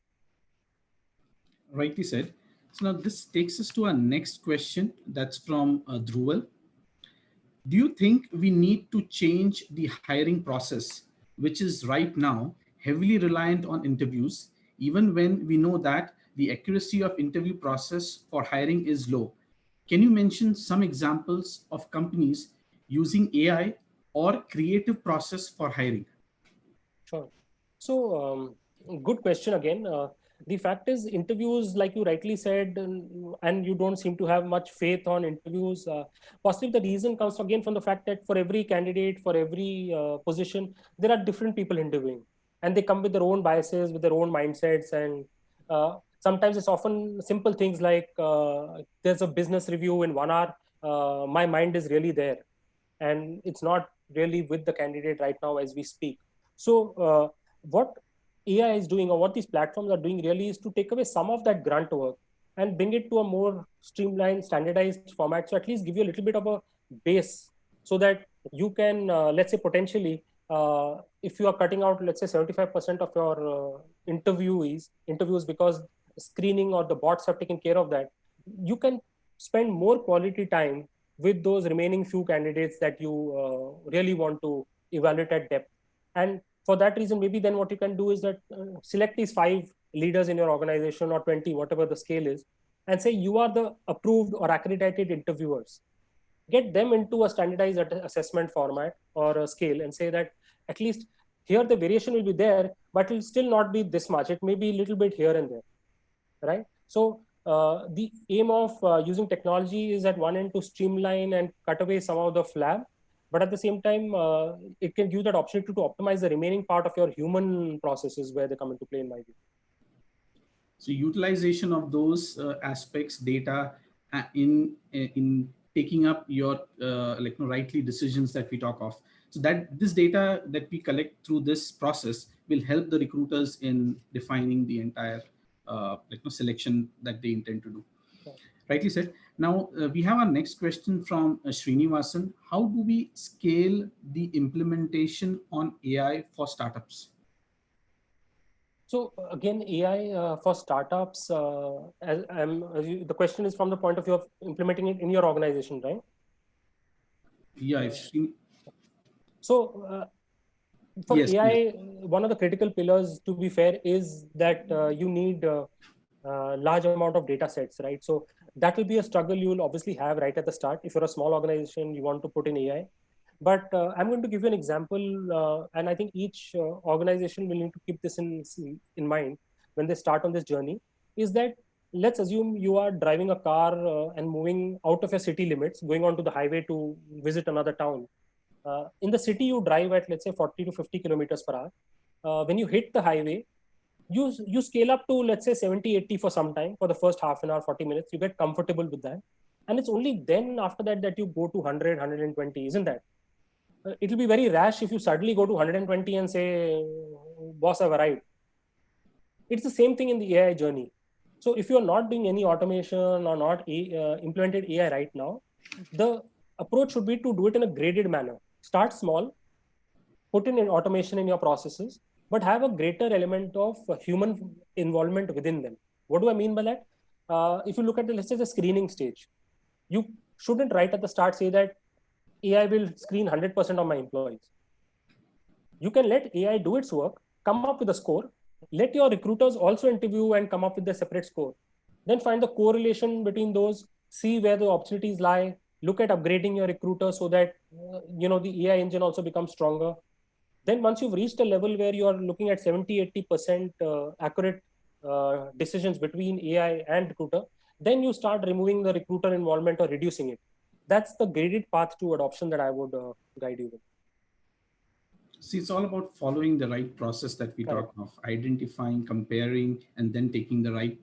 Rightly said. So now this takes us to our next question. That's from Dhruval. Do you think we need to change the hiring process, which is right now heavily reliant on interviews, even when we know that the accuracy of interview process for hiring is low? Can you mention some examples of companies using AI or creative process for hiring? Sure. So, good question again. The fact is, interviews, like you rightly said, and you don't seem to have much faith on interviews. Possibly the reason comes again from the fact that for every candidate, for every position, there are different people interviewing, and they come with their own biases, with their own mindsets, and sometimes it's often simple things like there's a business review in 1 hour. My mind is really there, and it's not really with the candidate right now as we speak. So what AI is doing, or what these platforms are doing really, is to take away some of that grunt work and bring it to a more streamlined, standardized format. So at least give you a little bit of a base, so that you can, let's say, potentially, if you are cutting out, let's say, 75% of your interviews because screening or the bots have taken care of that, you can spend more quality time with those remaining few candidates that you really want to evaluate at depth. And for that reason, maybe then what you can do is that select these 5 leaders in your organization, or 20, whatever the scale is, and say you are the approved or accredited interviewers. Get them into a standardized assessment format or a scale, and say that at least here the variation will be there, but it will still not be this much. It may be a little bit here and there, right? So the aim of using technology is at one end to streamline and cut away some of the flab, but at the same time, it can give that opportunity to optimize the remaining part of your human processes where they come into play, in my view. So utilization of those aspects, data, in taking up your rightly decisions that we talk of. So that this data that we collect through this process will help the recruiters in defining the entire selection that they intend to do. Sure. Rightly said. Now we have our next question from Srinivasan. How do we scale the implementation on AI for startups? So again, AI for startups, the question is from the point of view of implementing it in your organization, right? Yeah, So for yes, AI, yes. one of the critical pillars, to be fair, is that you need large amount of data sets, right? So that will be a struggle you will obviously have right at the start. If you're a small organization, you want to put in AI. But I'm going to give you an example, and I think each organization will need to keep this in mind when they start on this journey. Is that, let's assume you are driving a car and moving out of your city limits, going onto the highway to visit another town. In the city, you drive at, let's say, 40 to 50 kilometers per hour. When you hit the highway, you scale up to, let's say, 70, 80 for some time, for the first half an hour, 40 minutes. You get comfortable with that. And it's only then after that that you go to 100, 120, isn't that? It'll be very rash if you suddenly go to 120 and say, boss, I've arrived. It's the same thing in the AI journey. So if you're not doing any automation or not implemented AI right now, the approach should be to do it in a graded manner. Start small, put in automation in your processes, but have a greater element of human involvement within them. What do I mean by that? If you look at let's say the screening stage, you shouldn't right at the start say that AI will screen 100% of my employees. You can let AI do its work, come up with a score, let your recruiters also interview and come up with a separate score. Then find the correlation between those, see where the opportunities lie, look at upgrading your recruiter so that the AI engine also becomes stronger. Then once you've reached a level where you are looking at 70-80% accurate decisions between AI and recruiter, then you start removing the recruiter involvement or reducing it. That's the graded path to adoption that I would guide you with. See, it's all about following the right process that we Correct. talk of, identifying, comparing, and then taking the right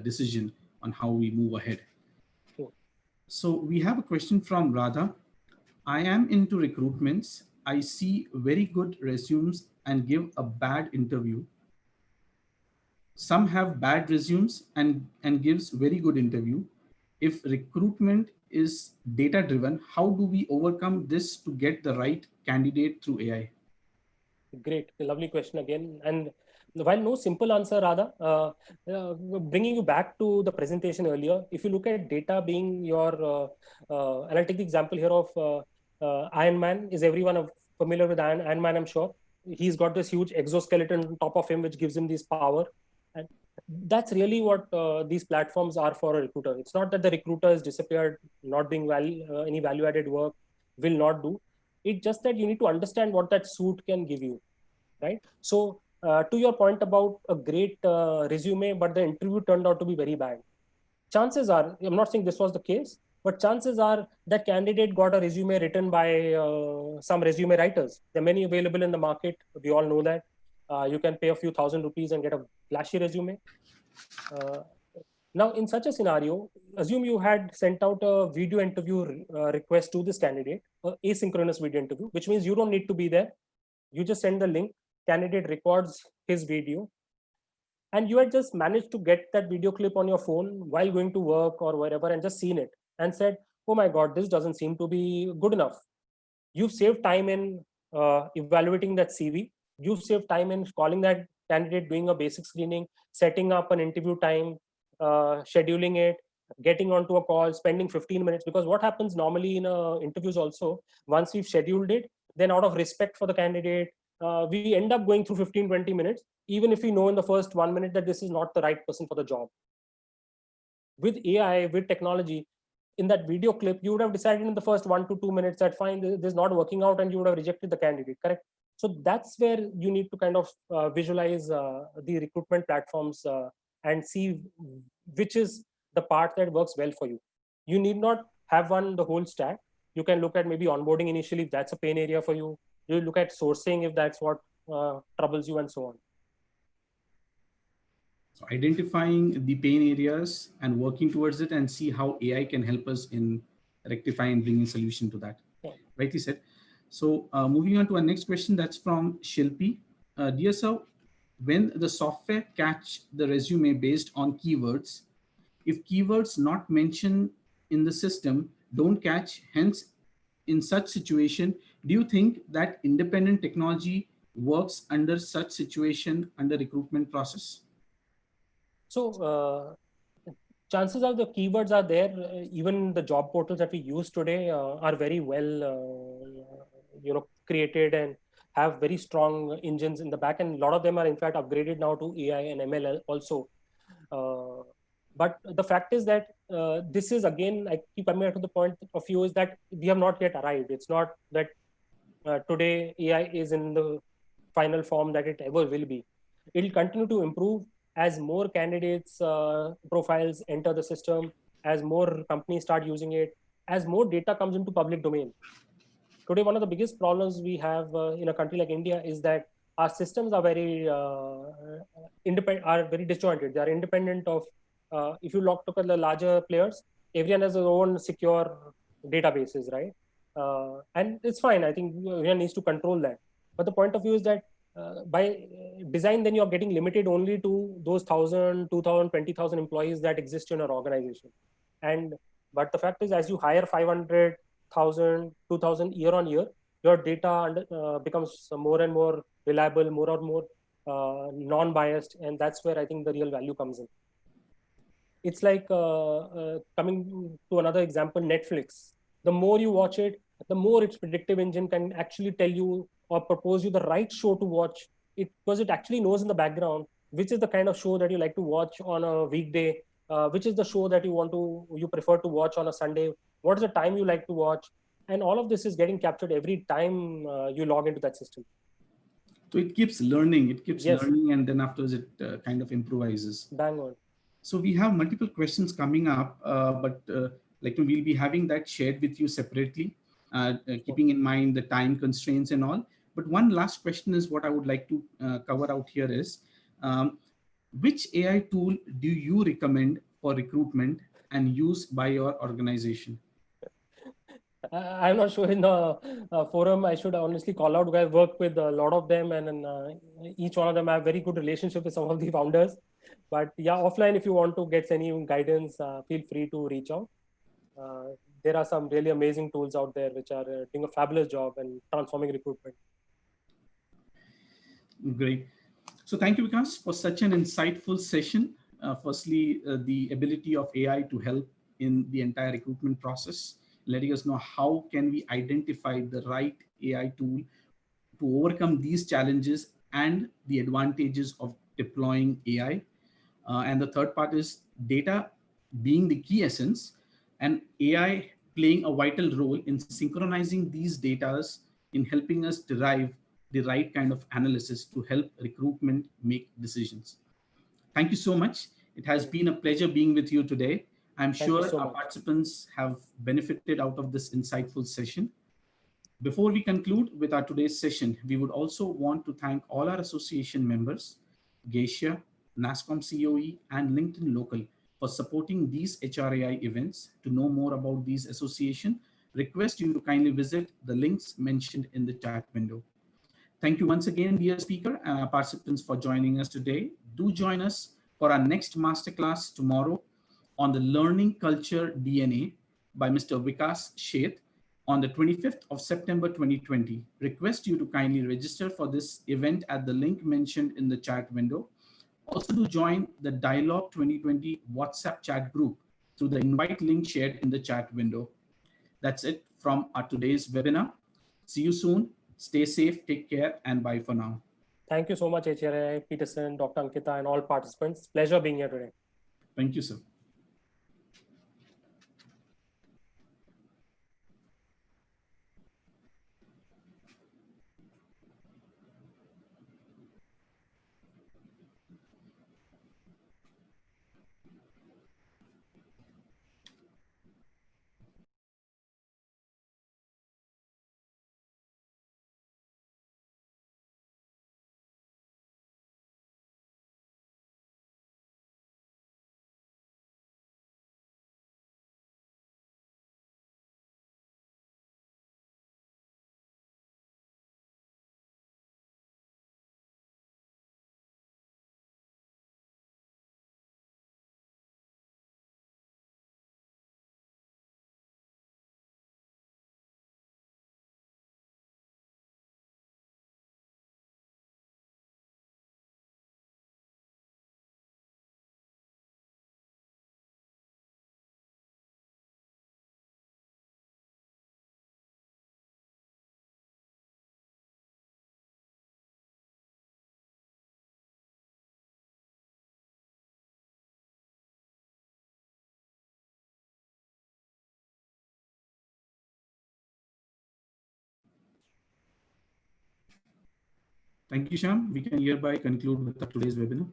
decision on how we move ahead. Sure. So we have a question from Radha. I am into recruitments. I see very good resumes and give a bad interview. Some have bad resumes and gives very good interview. If recruitment is data driven, how do we overcome this to get the right candidate through AI? Great, lovely question again. And while no simple answer, Radha, bringing you back to the presentation earlier, if you look at data being your, and I'll take the example here of Iron Man. Is everyone familiar with Iron Man? I'm sure. He's got this huge exoskeleton on top of him, which gives him this power. And that's really what these platforms are for a recruiter. It's not that the recruiter has disappeared, not doing any value-added work, will not do. It's just that you need to understand what that suit can give you, right? So to your point about a great resume, but the interview turned out to be very bad. Chances are, I'm not saying this was the case, but chances are that candidate got a resume written by some resume writers. There are many available in the market. We all know that. You can pay a few thousand rupees and get a flashy resume. Now, in such a scenario, assume you had sent out a video interview request to this candidate, asynchronous video interview, which means you don't need to be there. You just send the link, candidate records his video, and you had just managed to get that video clip on your phone while going to work or wherever and just seen it and said, oh my God, this doesn't seem to be good enough. You've saved time in evaluating that CV. You've saved time in calling that candidate, doing a basic screening, setting up an interview time, scheduling it, getting onto a call, spending 15 minutes. Because what happens normally in interviews also, once we've scheduled it, then out of respect for the candidate, we end up going through 15-20 minutes, even if we know in the first 1 minute that this is not the right person for the job. With AI, with technology, in that video clip, you would have decided in the first 1 to 2 minutes that fine, this is not working out, and you would have rejected the candidate, correct? So that's where you need to kind of visualize the recruitment platforms and see which is the part that works well for you. You need not have one the whole stack. You can look at maybe onboarding initially if that's a pain area for you. You look at sourcing if that's what troubles you, and so on. So identifying the pain areas and working towards it and see how AI can help us in rectifying and bringing solution to that. Yeah. Rightly said. So moving on to our next question, that's from Shilpi. Dear sir, when the software catch the resume based on keywords, if keywords not mentioned in the system don't catch, hence in such situation, do you think that independent technology works under such situation under recruitment process? So chances are the keywords are there. Even the job portals that we use today are very well, created and have very strong engines in the back. And a lot of them are in fact upgraded now to AI and ML also. Uh, but the fact is that this is again, I keep coming back to the point of view is that we have not yet arrived. It's not that today AI is in the final form that it ever will be. It will continue to improve as more candidates profiles enter the system, as more companies start using it, as more data comes into public domain. Today, one of the biggest problems we have in a country like India is that our systems are very independent, are very disjointed. They are independent of. If you look at the larger players, everyone has their own secure databases, right? And it's fine. I think everyone needs to control that. But the point of view is that by design, then you're getting limited only to those 1,000, 2,000, 20,000 employees that exist in your organization. And but the fact is, as you hire 500, 1,000, 2,000 year on year, your data becomes more and more reliable, more and more non-biased, and that's where I think the real value comes in. It's like coming to another example, Netflix. The more you watch it, the more its predictive engine can actually tell you or propose you the right show to watch. Because it actually knows in the background which is the kind of show that you like to watch on a weekday, which is the show that you prefer to watch on a Sunday, what is the time you like to watch, and all of this is getting captured every time you log into that system. So it keeps learning, Yes. and then afterwards it kind of improvises. Bang on. So we have multiple questions coming up, but like we'll be having that shared with you separately, keeping in mind the time constraints and all. But one last question is what I would like to cover out here is, which AI tool do you recommend for recruitment and use by your organization? I'm not sure in the forum I should honestly call out because I work with a lot of them, and each one of them I have very good relationship with some of the founders. But yeah, offline, if you want to get any guidance, feel free to reach out. There are some really amazing tools out there which are doing a fabulous job and transforming recruitment. Great. So thank you, Vikas, for such an insightful session. Firstly, the ability of AI to help in the entire recruitment process, letting us know how can we identify the right AI tool to overcome these challenges and the advantages of deploying AI. And the third part is data being the key essence and AI playing a vital role in synchronizing these data in helping us derive the right kind of analysis to help recruitment make decisions. Thank you so much. It has been a pleasure being with you today. I'm sure So our participants have benefited out of this insightful session. Before we conclude with our today's session, we would also want to thank all our association members, Geisha, NASCOM COE, and LinkedIn Local for supporting these HRAI events. To know more about these association, request you to kindly visit the links mentioned in the chat window. Thank you once again, dear speaker and our participants for joining us today. Do join us for our next masterclass tomorrow on the Learning Culture DNA by Mr. Vikas Sheth on the 25th of September 2020. Request you to kindly register for this event at the link mentioned in the chat window. Also do join the Dialogue 2020 WhatsApp chat group through the invite link shared in the chat window. That's it from our today's webinar. See you soon. Stay safe, take care, and bye for now. Thank you so much, HRI, Peterson, Dr. Ankita, and all participants. Pleasure being here today. Thank you, sir. Thank you, Shyam. We can hereby conclude with today's webinar.